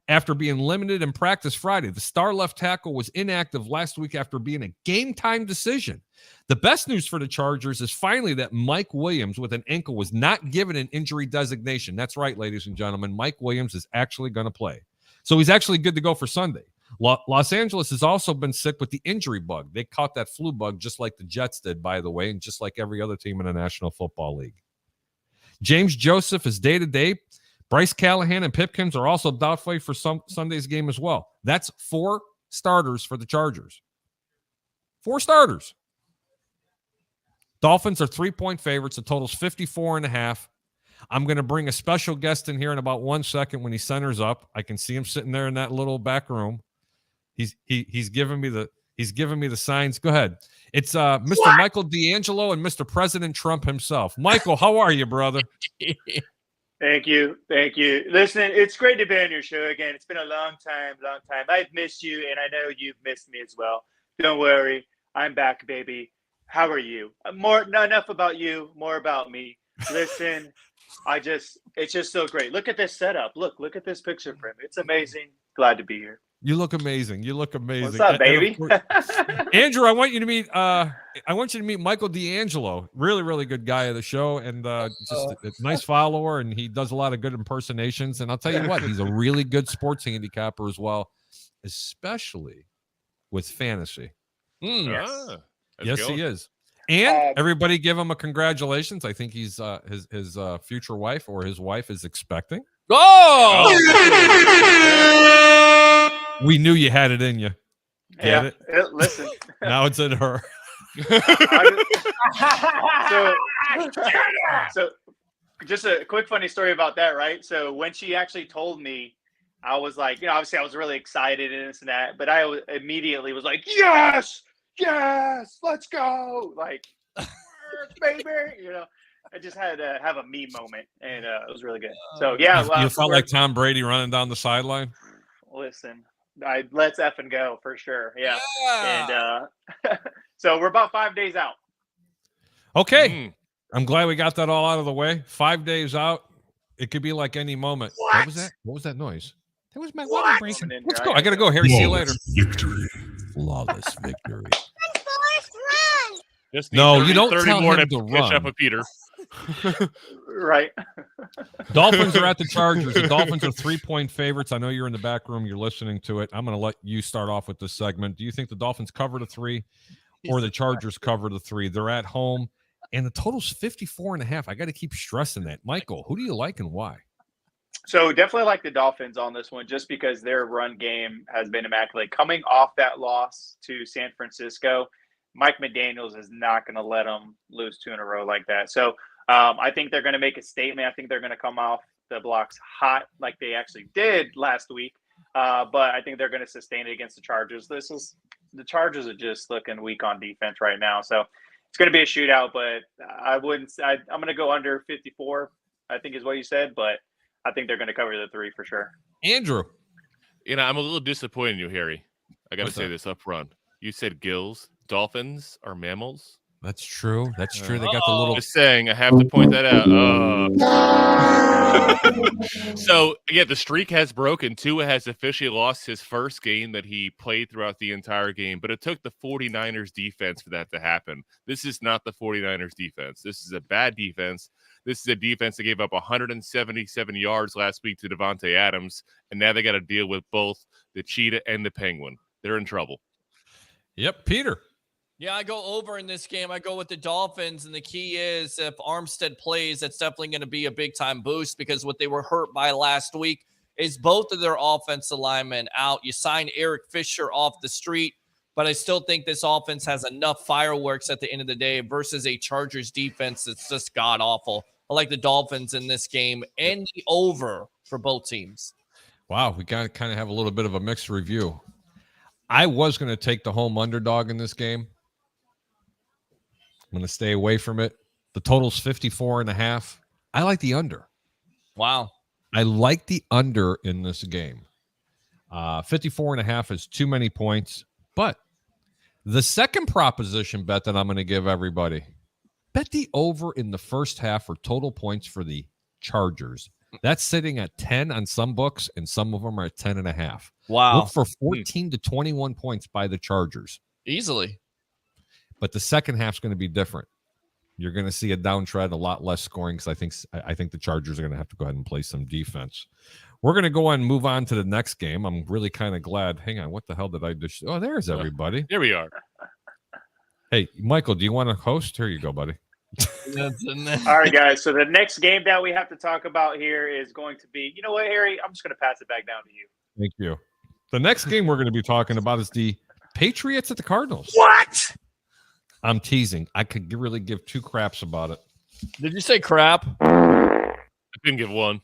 After being limited in practice Friday, the star left tackle was inactive last week after being a game-time decision. The best news for the Chargers is finally that Mike Williams with an ankle was not given an injury designation. That's right, ladies and gentlemen. Mike Williams is actually going to play. So he's actually good to go for Sunday. Los Angeles has also been sick with the injury bug. They caught that flu bug just like the Jets did, by the way, and just like every other team in the National Football League. James Joseph is day-to-day. Bryce Callahan and Pipkins are also doubtful for Sunday's game as well. That's 4 starters for the Chargers. 4 starters. Dolphins are 3-point favorites. The total's 54.5. I'm going to bring a special guest in here in about 1 second when he centers up. I can see him sitting there in that little back room. He's giving me the signs. Go ahead. It's Mr. Michael D'Angelo and Mr. President Trump himself. Michael, how are you, brother? Thank you. Listen, it's great to be on your show again. It's been a long time. I've missed you, and I know you've missed me as well. Don't worry. I'm back, baby. How are you? Not enough about you, more about me. Listen, it's just so great. Look at this setup. Look at this picture frame. It's amazing. Glad to be here. You look amazing. What's up, baby? Andrew, I want you to meet Michael D'Angelo. Really, really good guy of the show, and just a nice follower, and he does a lot of good impersonations. And I'll tell you what, he's a really good sports handicapper as well, especially with fantasy. Yes, he is. And everybody give him a congratulations. I think he's his future wife or his wife is expecting. Oh! We knew you had it in you. Get it? Listen. Now it's in her. So just a quick funny story about that, right? So when she actually told me, I was like, obviously I was really excited and this and that, but I immediately was like, yes, let's go. Like, baby, I just had to have a me moment, and it was really good. So, yeah. You felt like Tom Brady running down the sideline? Listen, let's effing go for sure. Yeah. And so we're about 5 days out. Okay. I'm glad we got that all out of the way. 5 days out. It could be like any moment. What was that? What was that noise? That was my water breaking. Let's go. I got to go, Harry. See you later. Victory. Flawless victory. Forest run. Just need No, 30, you don't 30 tell more him to to catch run. up with Peter. Right. Dolphins are at the Chargers. The Dolphins are 3-point favorites. I know you're in the back room. You're listening to it. I'm going to let you start off with this segment. Do you think the Dolphins cover the 3 or the Chargers cover the 3? They're at home, and the total's 54.5. I got to keep stressing that. Michael, who do you like and why? So definitely like the Dolphins on this one, just because their run game has been immaculate. Coming off that loss to San Francisco, Mike McDaniels is not going to let them lose 2 in a row like that. So I think they're going to make a statement. I think they're going to come off the blocks hot like they actually did last week. But I think they're going to sustain it against the Chargers. The Chargers are just looking weak on defense right now. So it's going to be a shootout, but I'm going to go under 54, I think is what you said, but I think they're going to cover the 3 for sure. Andrew. I'm a little disappointed in you, Harry. I got to What's say that? this up front. You said gills. Dolphins are mammals. That's true. That's true. They got the little. Just saying, I have to point that out. So, yeah, the streak has broken. Tua has officially lost his first game that he played throughout the entire game, but it took the 49ers defense for that to happen. This is not the 49ers defense. This is a bad defense. This is a defense that gave up 177 yards last week to Devontae Adams, and now they got to deal with both the Cheetah and the Penguin. They're in trouble. Yep, Peter. Yeah, I go over in this game. I go with the Dolphins, and the key is if Armstead plays, that's definitely going to be a big-time boost because what they were hurt by last week is both of their offensive linemen out. You signed Eric Fisher off the street, but I still think this offense has enough fireworks at the end of the day versus a Chargers defense that's just god-awful. I like the Dolphins in this game and the over for both teams. Wow, we got to kind of have a little bit of a mixed review. I was going to take the home underdog in this game. I'm going to stay away from it. The total's 54.5. I like the under. Wow. I like the under in this game. 54.5 is too many points. But the second proposition bet that I'm going to give everybody, bet the over in the first half for total points for the Chargers. That's sitting at 10 on some books, and some of them are at 10.5. Wow. Look for 14 to 21 points by the Chargers. Easily. But the second half's going to be different. You're going to see a downtread, a lot less scoring because I think the Chargers are going to have to go ahead and play some defense. We're going to go on and move on to the next game. I'm really kind of glad. Hang on, what the hell did I just? Oh, there's everybody. Here we are. Hey, Michael, do you want to host? Here you go, buddy. All right, guys. So the next game that we have to talk about here is going to be. You know what, Harry? I'm just going to pass it back down to you. Thank you. The next game we're going to be talking about is the Patriots at the Cardinals. What? I'm teasing. I could really give two craps about it. Did you say crap? I couldn't give one.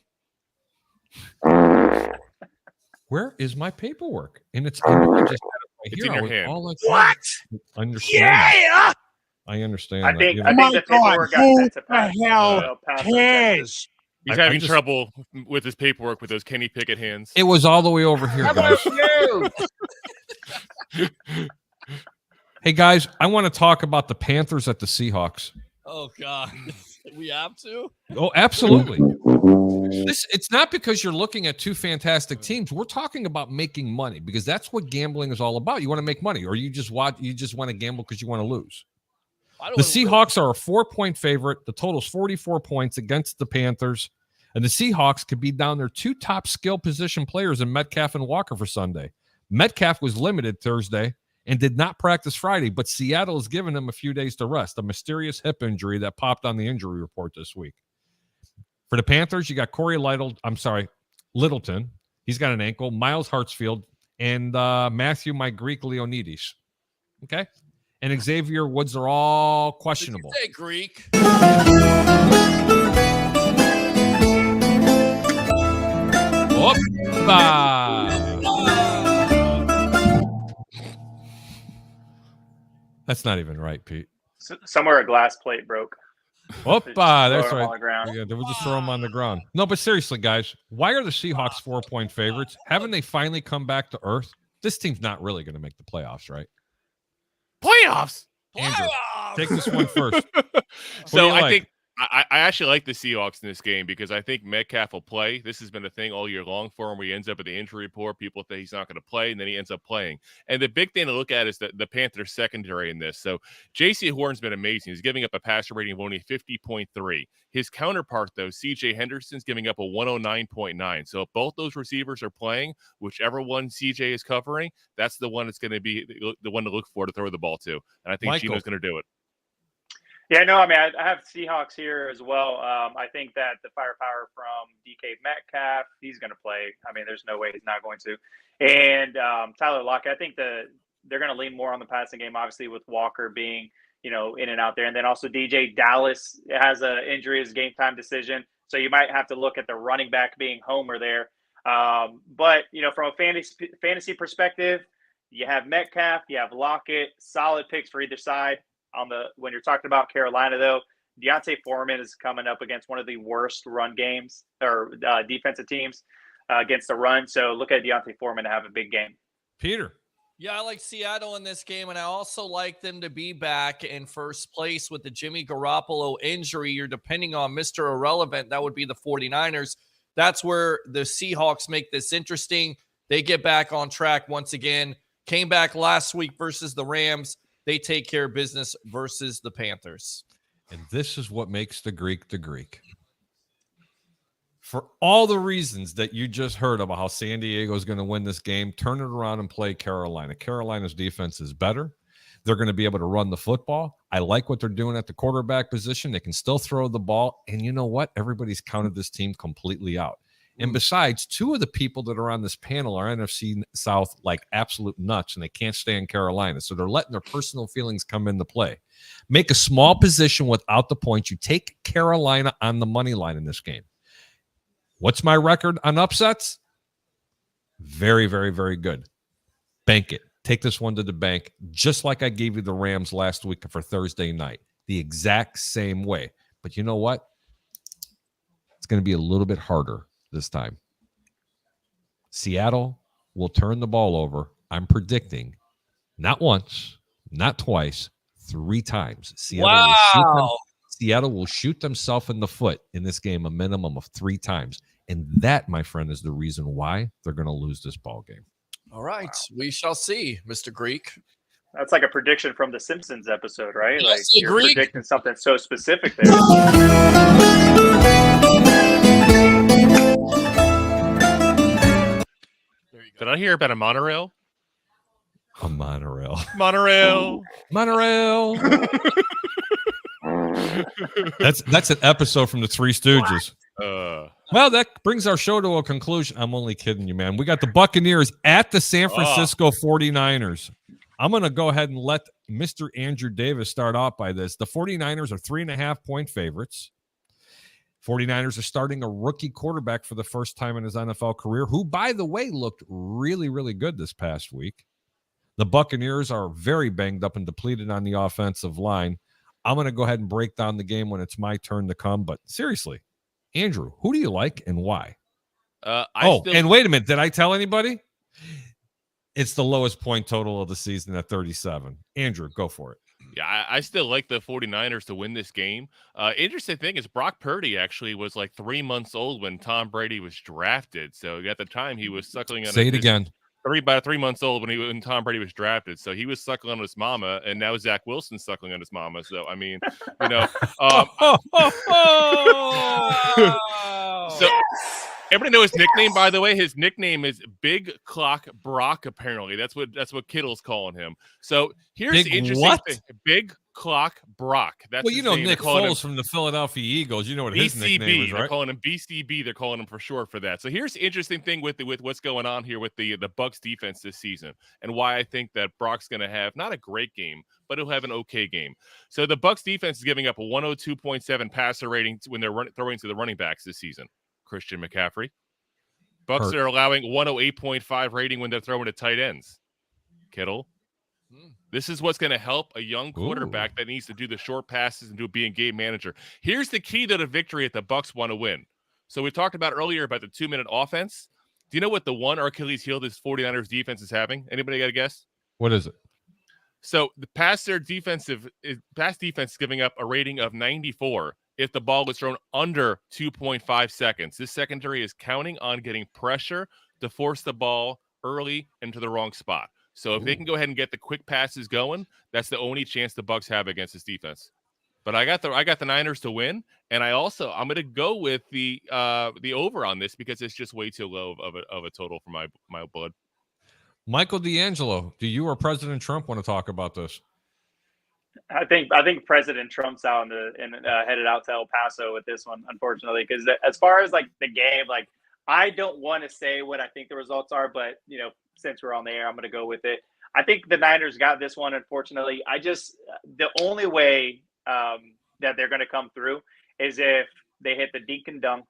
Where is my paperwork? And it's I know I just had it right It's here. in your hand. What? Understand. Yeah! I understand. I that. think You I know, think the My God, paperwork got who sent to Pat. the hell El Paso, Texas. cares? He's I having just- trouble with his paperwork with those Kenny Pickett hands. it was all the way over here, guys. Hey, guys, I want to talk about the Panthers at the Seahawks. Oh, God. We have to? Oh, absolutely. It's not because you're looking at two fantastic teams. We're talking about making money because that's what gambling is all about. You want to make money, or you just want to gamble because you want to lose. The Seahawks are a 4-point favorite. The total's 44 points against the Panthers. And the Seahawks could be down their two top skill position players in Metcalf and Walker for Sunday. Metcalf was limited Thursday and did not practice Friday, but Seattle has given him a few days to rest, a mysterious hip injury that popped on the injury report this week. For the Panthers, you got Littleton. He's got an ankle. Miles Hartsfield and Matthew, my Greek Leonidas. Okay? And Xavier Woods are all questionable. Did you say Greek? That's not even right, Pete. Somewhere a glass plate broke. Opa, that's Throw 'em on right. the ground. Yeah, they would just throw them on the ground. No, but seriously, guys, why are the Seahawks 4-point favorites? Haven't they finally come back to earth? This team's not really going to make the playoffs, right? Playoffs. Andrew, take this one first. So I think I actually like the Seahawks in this game because I think Metcalf will play. This has been a thing all year long for him where he ends up at the injury report. People think he's not going to play, and then he ends up playing. And the big thing to look at is the Panthers secondary in this. So J.C. Horn's been amazing. He's giving up a passer rating of only 50.3. His counterpart, though, C.J. Henderson's giving up a 109.9. So if both those receivers are playing, whichever one C.J. is covering, that's the one that's going to be the one to look for to throw the ball to. And I think Michael. Gino's going to do it. Yeah, no, I mean, I have Seahawks here as well. I think that the firepower from DK Metcalf, he's going to play. I mean, there's no way he's not going to. And Tyler Lockett, I think they're going to lean more on the passing game, obviously, with Walker being, in and out there. And then also DJ Dallas has an injury as game time decision. So you might have to look at the running back being Homer there. But, from a fantasy perspective, you have Metcalf, you have Lockett, solid picks for either side. When you're talking about Carolina, though, Deontay Foreman is coming up against one of the worst run games or defensive teams against the run. So look at Deontay Foreman to have a big game. Peter. Yeah, I like Seattle in this game, and I also like them to be back in first place with the Jimmy Garoppolo injury. You're depending on Mr. Irrelevant. That would be the 49ers. That's where the Seahawks make this interesting. They get back on track once again. Came back last week versus the Rams. They take care of business versus the Panthers. And this is what makes the Greek the Greek. For all the reasons that you just heard about how San Diego is going to win this game, turn it around and play Carolina. Carolina's defense is better. They're going to be able to run the football. I like what they're doing at the quarterback position. They can still throw the ball. And you know what? Everybody's counted this team completely out. And besides, two of the people that are on this panel are NFC South like absolute nuts, and they can't stand Carolina. So they're letting their personal feelings come into play. Make a small position without the points. You take Carolina on the money line in this game. What's my record on upsets? Very, very, very good. Bank it. Take this one to the bank, just like I gave you the Rams last week for Thursday night. The exact same way. But you know what? It's going to be a little bit harder this time. Seattle will turn the ball over. I'm predicting not once, not twice, 3 times. Seattle will shoot themselves in the foot in this game a minimum of 3 times. And that, my friend, is the reason why they're going to lose this ball game. All right. Wow. We shall see, Mr. Greek. That's like a prediction from the Simpsons episode, right? Yes, like you're Greek. predicting something so specific there. Did I hear about a monorail? A monorail. Monorail. Monorail. That's an episode from the Three Stooges. Well, that brings our show to a conclusion. I'm only kidding you, man. We got the Buccaneers at the San Francisco 49ers. I'm going to go ahead and let Mr. Andrew Davis start off by this. The 49ers are 3.5-point favorites. 49ers are starting a rookie quarterback for the first time in his NFL career, who, by the way, looked really, really good this past week. The Buccaneers are very banged up and depleted on the offensive line. I'm going to go ahead and break down the game when it's my turn to come. But seriously, Andrew, who do you like and why? And wait a minute. Did I tell anybody? It's the lowest point total of the season at 37. Andrew, go for it. Yeah, I still like the 49ers to win this game. Interesting thing is Brock Purdy actually was like 3 months old when Tom Brady was drafted. So at the time he was suckling on Say it again. About 3 months old when Tom Brady was drafted. So he was suckling on his mama, and now Zach Wilson's suckling on his mama. So, I mean, you know. So everybody know his nickname, by the way. His nickname is Big Clock Brock, apparently. That's what Kittle's calling him. So here's the interesting thing. Big Clock Brock. That's well, you know name. Nick Foles from the Philadelphia Eagles. You know what his nickname is, right? They're calling him BCB. They're calling him for short for that. So here's the interesting thing with what's going on here with the Bucs defense this season, and why I think that Brock's going to have not a great game, but he'll have an okay game. So the Bucs defense is giving up a 102.7 passer rating when they're throwing to the running backs this season. Christian McCaffrey. Bucs are allowing 108.5 rating when they're throwing to tight ends. Kittle. This is what's going to help a young quarterback that needs to do the short passes and being game manager. Here's the key to the victory if the Bucs want to win. So we talked about earlier about the 2-minute offense. Do you know what the one Achilles heel this 49ers defense is having? Anybody got a guess? What is it? So the pass defense is giving up a rating of 94 if the ball is thrown under 2.5 seconds. This secondary is counting on getting pressure to force the ball early into the wrong spot. So if they can go ahead and get the quick passes going, that's the only chance the Bucs have against this defense. But I got the Niners to win, and I'm going to go with the over on this because it's just way too low of a total for my blood. Michael D'Angelo, do you or President Trump want to talk about this? I think President Trump's out headed out to El Paso with this one, unfortunately, because as far as like the game, like I don't want to say what I think the results are, but you know, since we're on the air, I'm going to go with it. I think the Niners got this one. Unfortunately, the only way that they're going to come through is if they hit the dink and dunk,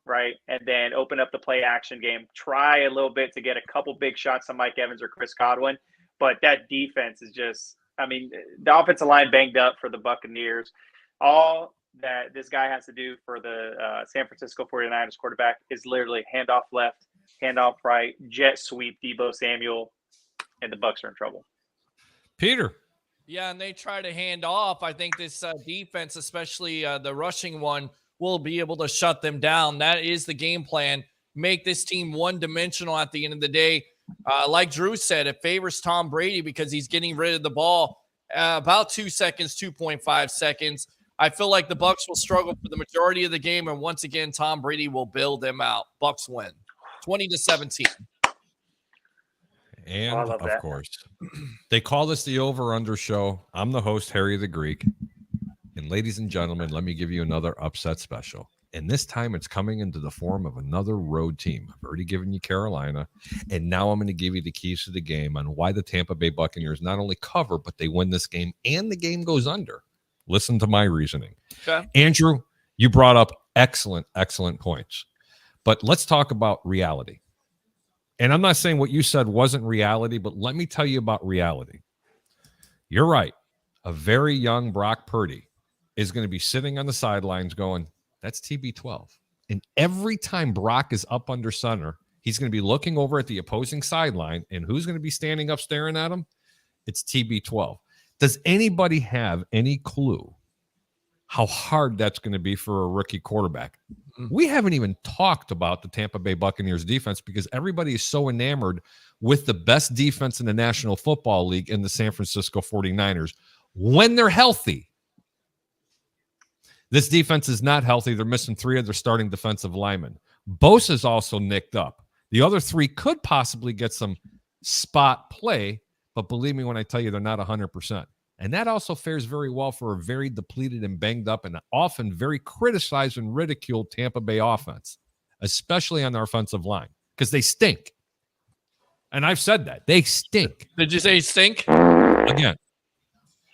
right? And then open up the play action game, try a little bit to get a couple big shots on Mike Evans or Chris Godwin. But that defense is just, I mean, the offensive line banged up for the Buccaneers. All that this guy has to do for the San Francisco 49ers quarterback is literally handoff left, handoff right, jet sweep Debo Samuel, and the Bucs are in trouble. Peter. Yeah, and they try to hand off. I think this defense, especially the rushing one, will be able to shut them down. That is the game plan. Make this team one-dimensional at the end of the day. Like Drew said, it favors Tom Brady because he's getting rid of the ball about 2 seconds, 2.5 seconds. I feel like the Bucs will struggle for the majority of the game, and once again, Tom Brady will bail them out. Bucs win 20-17. And I love of that. course, they call this the over-under show. I'm the host, Harry the Greek. And ladies and gentlemen, let me give you another upset special. And this time it's coming into the form of another road team. I've already given you Carolina. And now I'm going to give you the keys to the game on why the Tampa Bay Buccaneers not only cover, but they win this game and the game goes under. Listen to my reasoning. Okay. Andrew, you brought up excellent points. But let's talk about reality. And I'm not saying what you said wasn't reality, but let me tell you about reality. You're right. A very young Brock Purdy is going to be sitting on the sidelines going, that's TB12. And every time Brock is up under center, he's going to be looking over at the opposing sideline. And who's going to be standing up staring at him? It's TB12. Does anybody have any clue how hard that's going to be for a rookie quarterback? We haven't even talked about the Tampa Bay Buccaneers defense because everybody is so enamored with the best defense in the National Football League in the San Francisco 49ers when they're healthy. This defense is not healthy. They're missing 3 of their starting defensive linemen. Bosa's also nicked up. The other 3 could possibly get some spot play, but believe me when I tell you they're not 100%. And that also fares very well for a very depleted and banged up and often very criticized and ridiculed Tampa Bay offense, especially on their offensive line, because they stink. And I've said that. They stink. Did you say stink? Again.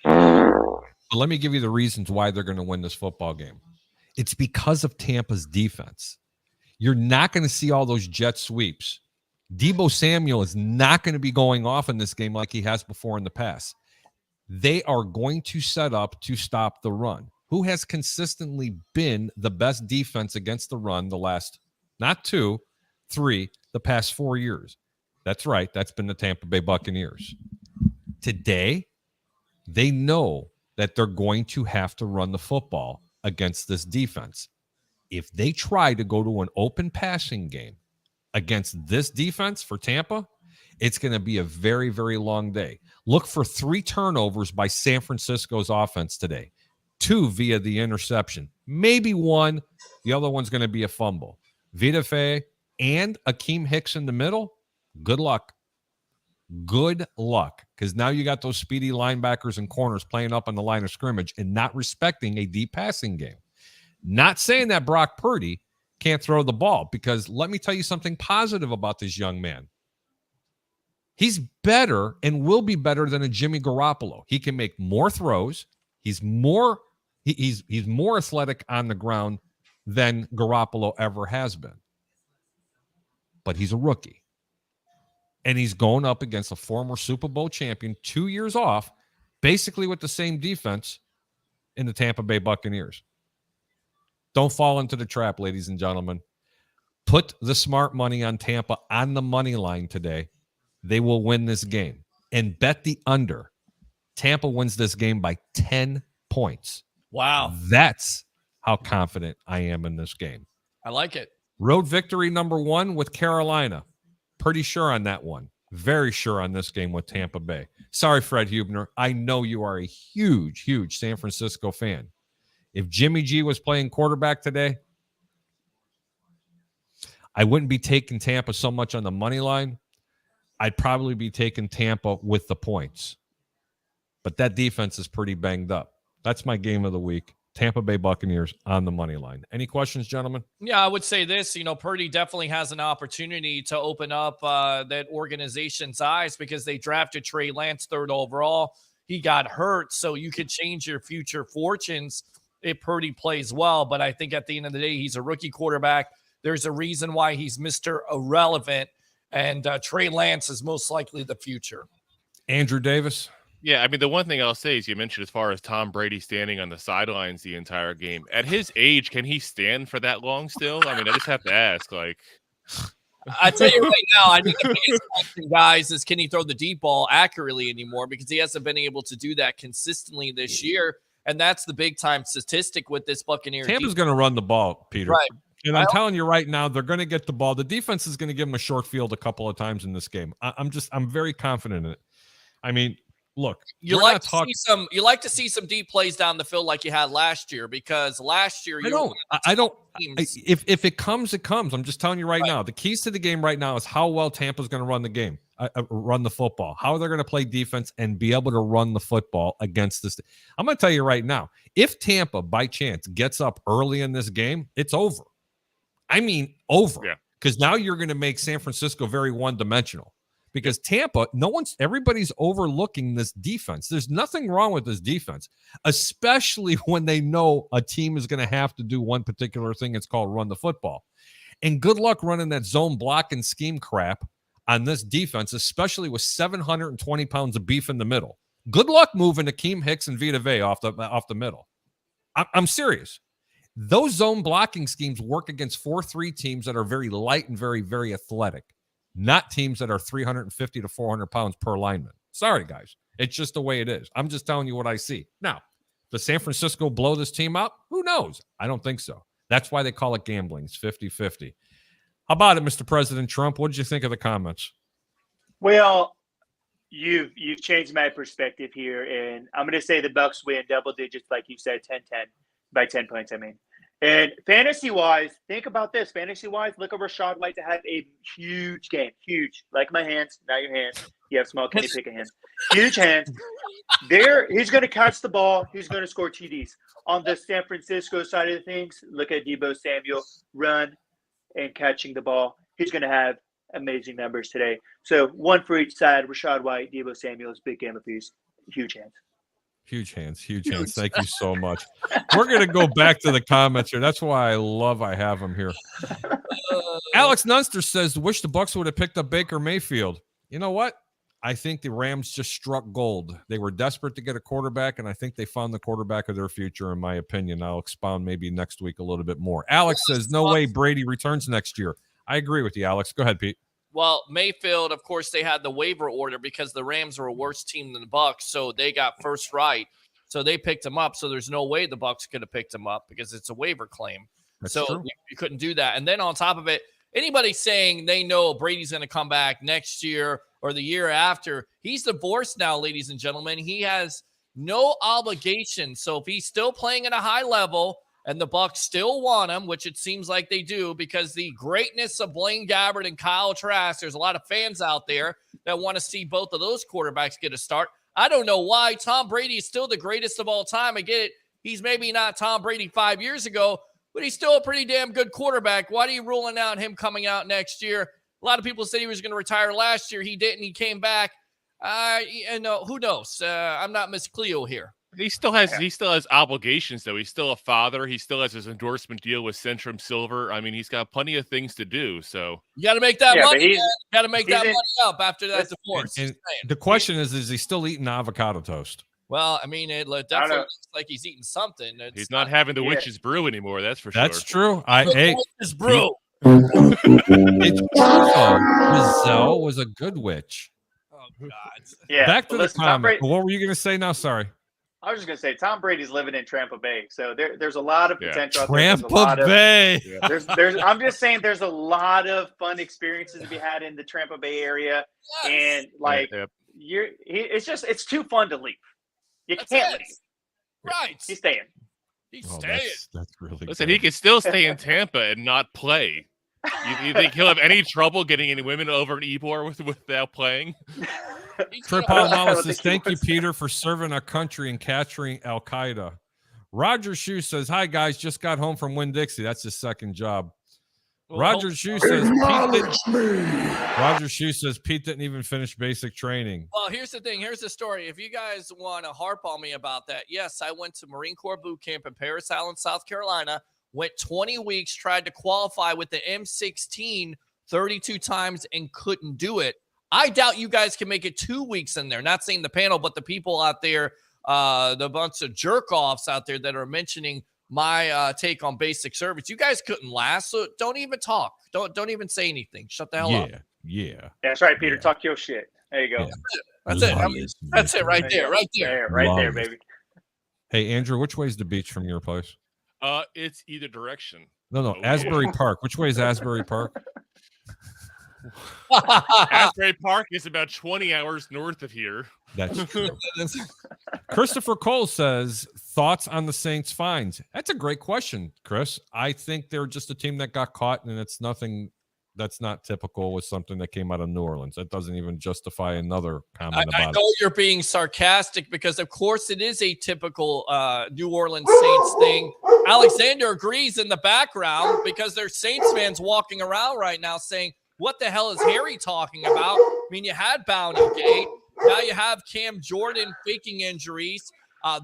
But let me give you the reasons why they're going to win this football game. It's because of Tampa's defense. You're not going to see all those jet sweeps. Debo Samuel is not going to be going off in this game like he has before in the past. They are going to set up to stop the run. Who has consistently been the best defense against the run the last, not 2, 3, the past 4 years? That's right. That's been the Tampa Bay Buccaneers. Today, they know that they're going to have to run the football against this defense. If they try to go to an open passing game against this defense for Tampa, it's going to be a very, very long day. Look for 3 turnovers by San Francisco's offense today. 2 via the interception. Maybe 1. The other one's going to be a fumble. Vita Fea and Akeem Hicks in the middle. Good luck. Good luck. Because now you got those speedy linebackers and corners playing up on the line of scrimmage and not respecting a deep passing game. Not saying that Brock Purdy can't throw the ball, because let me tell you something positive about this young man. He's better and will be better than a Jimmy Garoppolo. He can make more throws. He's more athletic on the ground than Garoppolo ever has been. But he's a rookie. And he's going up against a former Super Bowl champion 2 years off, basically with the same defense in the Tampa Bay Buccaneers. Don't fall into the trap, ladies and gentlemen. Put the smart money on Tampa on the money line today. They will win this game. And bet the under. Tampa wins this game by 10 points. Wow. That's how confident I am in this game. I like it. Road victory number 1 with Carolina. Pretty sure on that one. Very sure on this game with Tampa Bay. Sorry, Fred Hubner. I know you are a huge, huge San Francisco fan. If Jimmy G was playing quarterback today, I wouldn't be taking Tampa so much on the money line. I'd probably be taking Tampa with the points. But that defense is pretty banged up. That's my game of the week. Tampa Bay Buccaneers on the money line. Any questions, gentlemen? Yeah, I would say this. Purdy definitely has an opportunity to open up that organization's eyes because they drafted Trey Lance 3rd overall. He got hurt, so you could change your future fortunes if Purdy plays well. But I think at the end of the day, he's a rookie quarterback. There's a reason why he's Mr. Irrelevant, and Trey Lance is most likely the future. Andrew Davis. Yeah, I mean, the one thing I'll say is you mentioned as far as Tom Brady standing on the sidelines the entire game. At his age, can he stand for that long still? I mean, I just have to ask. Like, I tell you right now, I think the biggest question, guys, is can he throw the deep ball accurately anymore? Because he hasn't been able to do that consistently this year. And that's the big time statistic with this Buccaneer. Tampa's going to run the ball, Peter. Right. And I'm telling you right now, they're going to get the ball. The defense is going to give them a short field a couple of times in this game. I'm very confident in it. I mean, look, you like to see some deep plays down the field like you had last year, because last year if it comes, it comes. I'm just telling you right now, the keys to the game right now is how well Tampa's going to run the game, run the football, how they're going to play defense and be able to run the football against this. I'm going to tell you right now, if Tampa by chance gets up early in this game, it's over. I mean, over. Yeah. Because now you're going to make San Francisco very one-dimensional. Because Tampa, everybody's overlooking this defense. There's nothing wrong with this defense, especially when they know a team is going to have to do one particular thing. It's called run the football. And good luck running that zone block and scheme crap on this defense, especially with 720 pounds of beef in the middle. Good luck moving Akeem Hicks and Vita Vea off the middle. I'm serious. Those zone blocking schemes work against 4-3 teams that are very light and very, very athletic. Not teams that are 350 to 400 pounds per lineman. Sorry, guys. It's just the way it is. I'm just telling you what I see. Now, does San Francisco blow this team up? Who knows? I don't think so. That's why they call it gambling. It's 50-50. How about it, Mr. President Trump? What did you think of the comments? Well, you've changed my perspective here, and I'm going to say the Bucs win double digits, like you said, 10-10, by 10 points, I mean. And fantasy-wise, think about this. Fantasy-wise, look at Rachaad White to have a huge game. Huge. Like my hands, not your hands. You have small Kenny Pickett hands. Huge hands. He's going to catch the ball. He's going to score TDs. On the San Francisco side of things, look at Deebo Samuel run and catching the ball. He's going to have amazing numbers today. So one for each side, Rachaad White, Deebo Samuel's big game apiece. Huge hands. Huge hands. Thank you so much. We're going to go back to the comments here. That's why I have them here. Alex Nunster says, wish the Bucs would have picked up Baker Mayfield. You know what? I think the Rams just struck gold. They were desperate to get a quarterback, and I think they found the quarterback of their future, in my opinion. I'll expound maybe next week a little bit more. Alex says, no way Brady returns next year. I agree with you, Alex. Go ahead, Pete. Well, Mayfield, of course, they had the waiver order because the Rams were a worse team than the Bucs, so they got first right. So they picked him up. So there's no way the Bucs could have picked him up because it's a waiver claim. That's so true. You couldn't do that. And then on top of it, anybody saying they know Brady's going to come back next year or the year after, he's divorced now, ladies and gentlemen. He has no obligation. So if he's still playing at a high level and the Bucs still want him, which it seems like they do, because the greatness of Blaine Gabbert and Kyle Trask, there's a lot of fans out there that want to see both of those quarterbacks get a start. I don't know why. Tom Brady is still the greatest of all time. I get it. He's maybe not Tom Brady 5 years ago, but he's still a pretty damn good quarterback. Why are you ruling out him coming out next year? A lot of people said he was going to retire last year. He didn't. He came back. Who knows? I'm not Miss Cleo here. He still has obligations, though. He's still a father. He still has his endorsement deal with Centrum Silver. I mean, he's got plenty of things to do. So you got to make that money. Got to make that money up after that divorce. And the question is he still eating avocado toast? Well, I mean, it definitely looks like he's eating something. He's not having the witch's brew anymore. That's for sure. That's true. Witch's brew. It's true. Giselle was a good witch. Oh God. Yeah. Back to the comment. What were you going to say now? Sorry. I was just going to say, Tom Brady's living in Tampa Bay, so there's a lot of potential. Tampa Bay. I'm just saying, there's a lot of fun experiences to be had in the Tampa Bay area, and it's too fun to leave. You can't leave. Right. He's staying. He's staying. That's really. Listen, good. he can still stay in Tampa and not play. You think he'll have any trouble getting any women over in Ybor without playing? Trip Palmalo says, thank you, Peter, for serving our country and capturing Al Qaeda. Roger Shue says, hi, guys. Just got home from Winn-Dixie. That's his second job. Roger Shue says Pete didn't even finish basic training. Well, here's the thing. Here's the story. If you guys want to harp on me about that, yes, I went to Marine Corps boot camp in Parris Island, South Carolina, went 20 weeks, tried to qualify with the M16 32 times and couldn't do it. I doubt you guys can make it 2 weeks in there. Not saying the panel, but the people out there, the bunch of jerk-offs out there that are mentioning my take on basic service. You guys couldn't last, so don't even talk. Don't even say anything. Shut the hell up. Yeah. That's right, Peter. Talk your shit. There you go. Yeah. That's it. I mean, that's it right there. Right there. Right there, baby. Hey, Andrew, which way is the beach from your place? It's either direction. No, Asbury Park. Which way is Asbury Park? Asbury Park is about 20 hours north of here. That's true. Christopher Cole says, thoughts on the Saints fines? That's a great question, Chris. I think they're just a team that got caught, and it's nothing that's not typical with something that came out of New Orleans. That doesn't even justify another comment about it. I know you're being sarcastic because, of course, it is a typical New Orleans Saints thing. Alexander agrees in the background because there's Saints fans walking around right now saying, what the hell is Harry talking about? I mean, you had Bounty Gate. Now you have Cam Jordan faking injuries.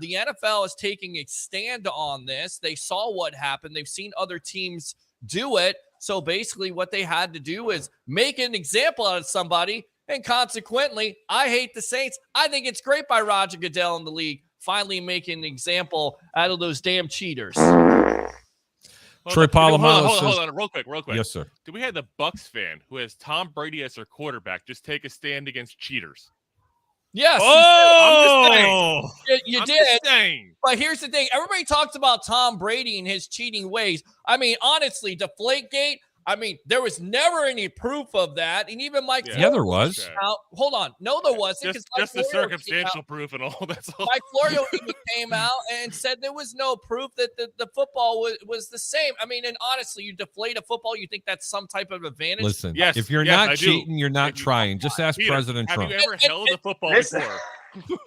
The NFL is taking a stand on this. They saw what happened. They've seen other teams do it. So basically what they had to do is make an example out of somebody. And consequently, I hate the Saints. I think it's great by Roger Goodell in the league finally making an example out of those damn cheaters. Troy Polamalu says, hold on, real quick. Yes, sir. Do we have the Bucks fan who has Tom Brady as their quarterback just take a stand against cheaters? Yes. Oh, you I'm did. just saying. But here's the thing. Everybody talks about Tom Brady and his cheating ways. I mean, honestly, Deflategate, I mean, there was never any proof of that. And even Mike Yeah, there was. Okay. Hold on. No, there wasn't. Just the circumstantial proof and all. That's all. Mike Florio even came out and said there was no proof that the football was the same. I mean, and honestly, you deflate a football, you think that's some type of advantage? Listen, Yes, if you're yes, not I do. cheating, you're not trying. Just ask Peter, President Trump. Have you ever held a football Listen. before?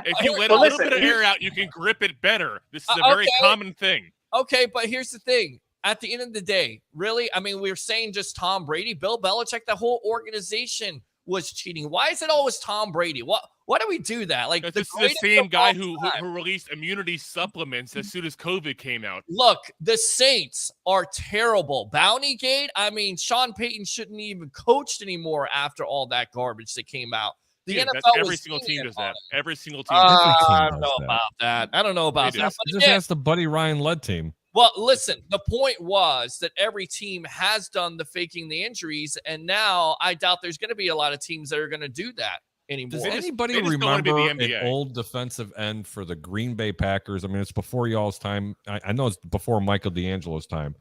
If you let a little bit of air out, you can grip it better. This is a very common thing. Okay, but here's the thing. At the end of the day, really, I mean, we're saying just Tom Brady, Bill Belichick, the whole organization was cheating. Why is it always Tom Brady? Why do we do that? Like This is the same guy who released immunity supplements as soon as COVID came out. Look, the Saints are terrible. Bounty Gate, I mean, Sean Payton shouldn't even coached anymore after all that garbage that came out. The NFL every single team does that. Every single team. I don't know about that. I don't know about that. But Just ask the Buddy Ryan led team. Well, listen, the point was that every team has done the faking the injuries, and now I doubt there's going to be a lot of teams that are going to do that anymore. Does anybody they just don't wanna be remember the NBA. an old defensive end for the Green Bay Packers? I mean, it's before y'all's time. I know it's before Michael D'Angelo's time.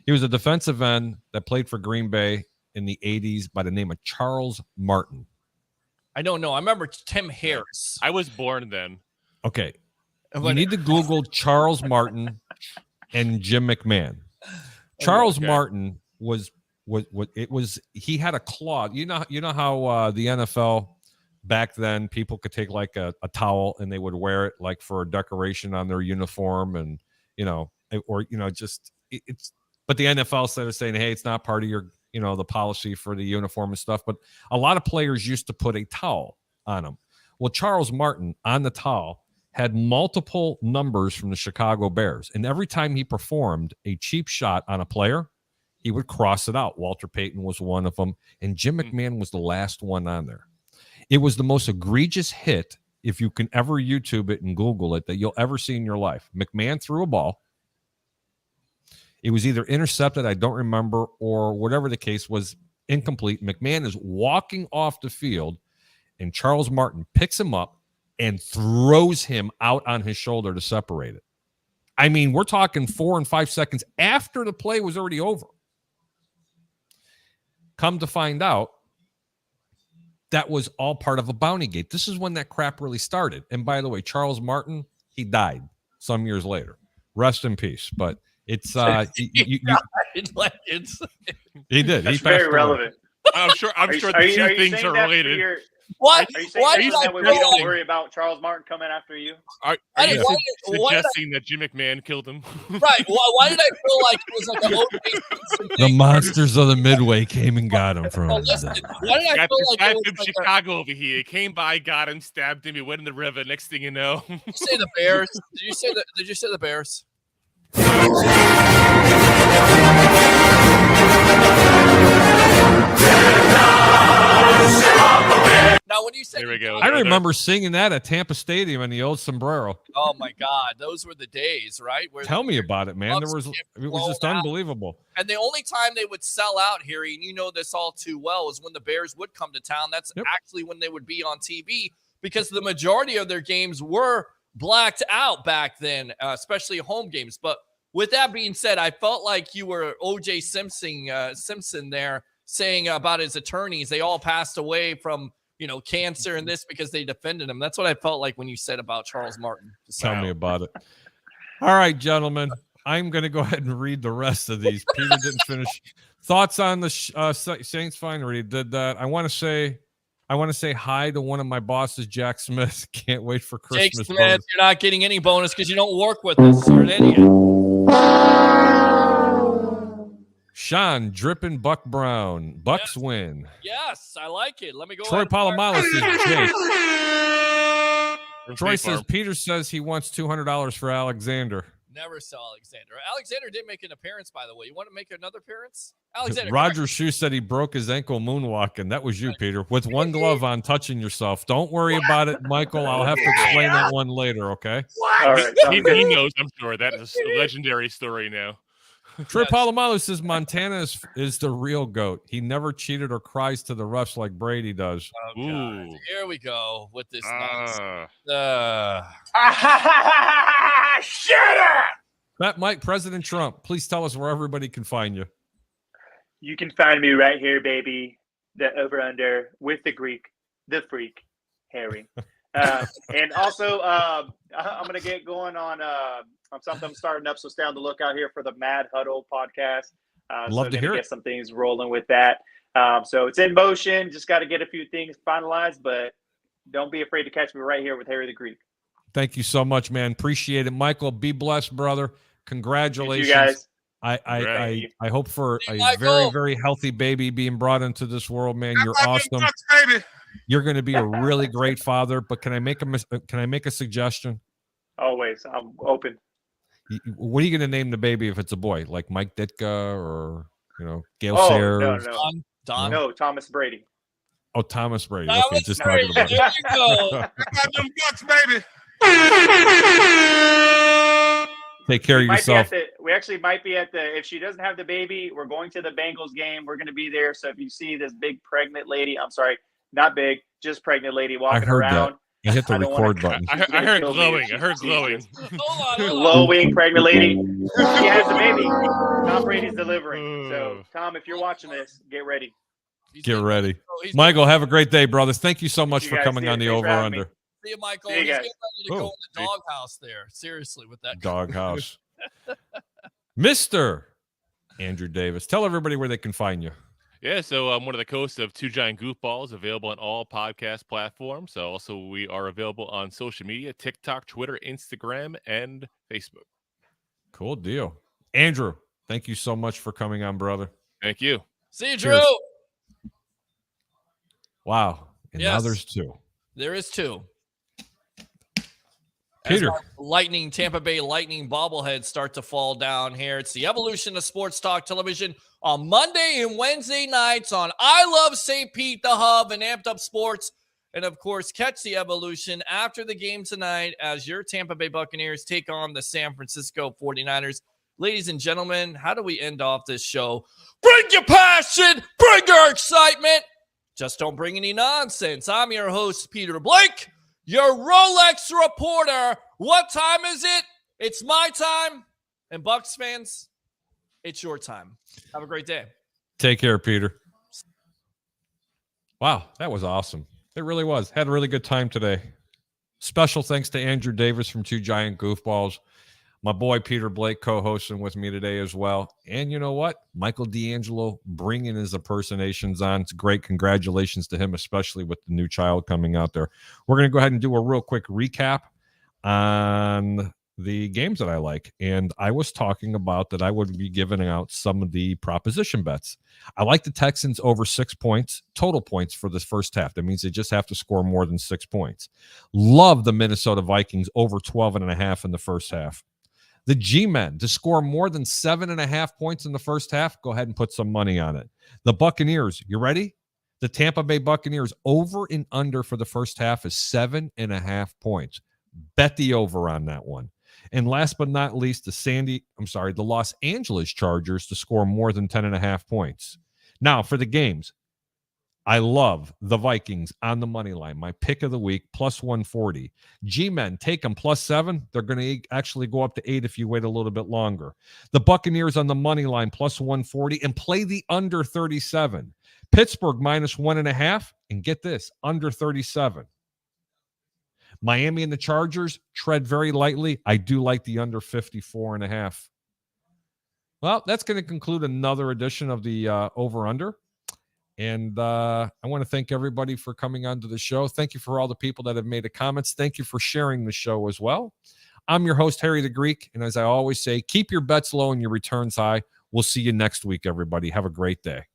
He was a defensive end that played for Green Bay in the 80s by the name of Charles Martin. I don't know. I remember Tim Harris. I was born then. Okay. You need to Google Charles Martin and Jim McMahon. Charles Martin he had a claw. You know how the NFL back then, people could take like a towel and they would wear it like for a decoration on their uniform, and but the NFL started saying, hey, it's not part of your the policy for the uniform and stuff. But a lot of players used to put a towel on them. Well, Charles Martin on the towel had multiple numbers from the Chicago Bears. And every time he performed a cheap shot on a player, he would cross it out. Walter Payton was one of them, and Jim McMahon was the last one on there. It was the most egregious hit, if you can ever YouTube it and Google it, that you'll ever see in your life. McMahon threw a ball. It was either intercepted, I don't remember, or whatever the case was, incomplete. McMahon is walking off the field, and Charles Martin picks him up and throws him out on his shoulder to separate it. I mean, we're talking 4 and 5 seconds after the play was already over. Come to find out, that was all part of a bounty gate. This is when that crap really started. And by the way, Charles Martin, he died some years later. Rest in peace. But it's he did. That's very relevant. I'm sure the two things are related. What? Are you saying Why that did so I that way feel we don't like? worry about Charles Martin coming after you? Are Why you did- why did- why did I- suggesting that Jim McMahon killed him? Right. Why did I feel like it was like an O.J. Simpson The thing? monsters of the Midway came and got him from Well, listen, why did I Got feel this like guy it was from like Chicago over here. He came by, got him, stabbed him. He went in the river. Next thing you know, Did you say the Bears? Did you say the Bears? Now, when you said Here we go. I remember singing that at Tampa Stadium in the old sombrero. oh my God, those were the days, right? Where Tell me about it, man. It Bucks was get just blown out. unbelievable. And the only time they would sell out, Harry, and you know this all too well, is when the Bears would come to town. That's Yep. actually when they would be on TV because the majority of their games were blacked out back then, especially home games. But with that being said, I felt like you were O.J. Simpson there saying about his attorneys. They all passed away from cancer and this because they defended him. That's what I felt like when you said about Charles Martin. Tell me about it. All right, gentlemen. I'm going to go ahead and read the rest of these. Peter didn't finish. Thoughts on the Saints? Fine, already did that. I want to say hi to one of my bosses, Jack Smith. Can't wait for Christmas. Jake Smith, bonus. you're not getting any bonus because you don't work with us. You're an idiot. Sean, dripping Buck Brown. Bucks win. Yes, I like it. Let me go. Troy ahead and fire- Palamalis says Jake. From Troy State says Farm. Peter says he wants $200 for Alexander. Never saw Alexander. Alexander did make an appearance, by the way. You want to make another appearance? Alexander. Roger Shue said he broke his ankle moonwalking. That was you, Peter, with one glove on, touching yourself. Don't worry about it, Michael. I'll have to explain that one later, okay? All right. He knows, I'm sure. That is a legendary story now. Troy Yes. Palomalo says Montana is the real GOAT. He never cheated or cries to the refs like Brady does. Oh, God. Ooh. Here we go with this nonsense. Shut up! That Mike, President Trump, please tell us where everybody can find you. You can find me right here, baby. The over under with the Greek, the freak, Harry. And also, I'm gonna get going on something I'm starting up. So stay on the lookout here for the Mad Huddle podcast. Love to hear get it. some things rolling with that. So it's in motion. Just got to get a few things finalized, but don't be afraid to catch me right here with Harry the Greek. Thank you so much, man. Appreciate it, Michael. Be blessed, brother. Congratulations. You guys. I hope for Hey, a Michael. very, very healthy baby being brought into this world, man. You're awesome. Baby. You're going to be a really great father. But can I make a suggestion? Always, I'm open. What are you going to name the baby if it's a boy, like Mike Ditka or Gail Oh, Sayers? no. Don. No, Thomas Brady. Oh, Thomas Brady. Thomas Okay, just Brady. talking about it. There you go. I got them Bucks, baby. Take care of yourself. We actually might be at the. If she doesn't have the baby, we're going to the Bengals game. We're going to be there. So if you see this big pregnant lady, I'm sorry, not big, just pregnant lady walking heard that. around. I hit the I don't record wanna- button. I heard glowing. I heard glowing. Hold on. Glowing pregnant lady. She has a baby. Tom Brady's delivering. So Tom, if you're watching this, get ready. Get ready. He's Michael, have a great day, brothers. Thank you so much You for guys. coming See on the you. Thanks for having over-under. See you, Michael. See you He's guys. getting ready to go Oh, in the doghouse there. Seriously, with that. Doghouse. Mr. Andrew Davis. Tell everybody where they can find you. Yeah, so I'm one of the hosts of Two Giant Goofballs, available on all podcast platforms. So also, we are available on social media, TikTok, Twitter, Instagram, and Facebook. Cool deal. Andrew, thank you so much for coming on, brother. Thank you. See you, Drew. Cheers. Wow. And now Yes. there's two. There is two. Peter. As our Tampa Bay Lightning bobbleheads start to fall down here. It's the evolution of sports talk television on Monday and Wednesday nights on I Love St. Pete, the Hub, and Amped Up Sports. And of course, catch the evolution after the game tonight as your Tampa Bay Buccaneers take on the San Francisco 49ers. Ladies and gentlemen, how do we end off this show? Bring your passion, bring your excitement. Just don't bring any nonsense. I'm your host, Peter Blake, your Rolex reporter. What time is it? It's my time. And Bucs fans, it's your time. Have a great day. Take care, Peter. Wow, that was awesome. It really was. Had a really good time today. Special thanks to Andrew Davis from Two Giant Goofballs. My boy Peter Blake co-hosting with me today as well. And you know what? Michael D'Angelo bringing his impersonations on. It's great. Congratulations to him, especially with the new child coming out there. We're going to go ahead and do a real quick recap on the games that I like. And I was talking about that I would be giving out some of the proposition bets. I like the Texans over 6 points, total points for this first half. That means they just have to score more than 6 points. Love the Minnesota Vikings over 12.5 in the first half. The G-Men to score more than 7.5 points in the first half. Go ahead and put some money on it. The Buccaneers, you ready? The Tampa Bay Buccaneers over and under for the first half is 7.5 points. Bet the over on that one. And last but not least, the Los Angeles Chargers to score more than 10.5 points. Now for the games. I love the Vikings on the money line. My pick of the week, plus 140. G-Men, take them plus 7. They're going to actually go up to 8 if you wait a little bit longer. The Buccaneers on the money line, plus 140, and play the under 37. Pittsburgh, minus 1.5, and get this, under 37. Miami and the Chargers, tread very lightly. I do like the under 54.5. Well, that's going to conclude another edition of the over-under. And I want to thank everybody for coming onto the show. Thank you for all the people that have made the comments. Thank you for sharing the show as well. I'm your host, Harry the Greek. And as I always say, keep your bets low and your returns high. We'll see you next week, everybody. Have a great day.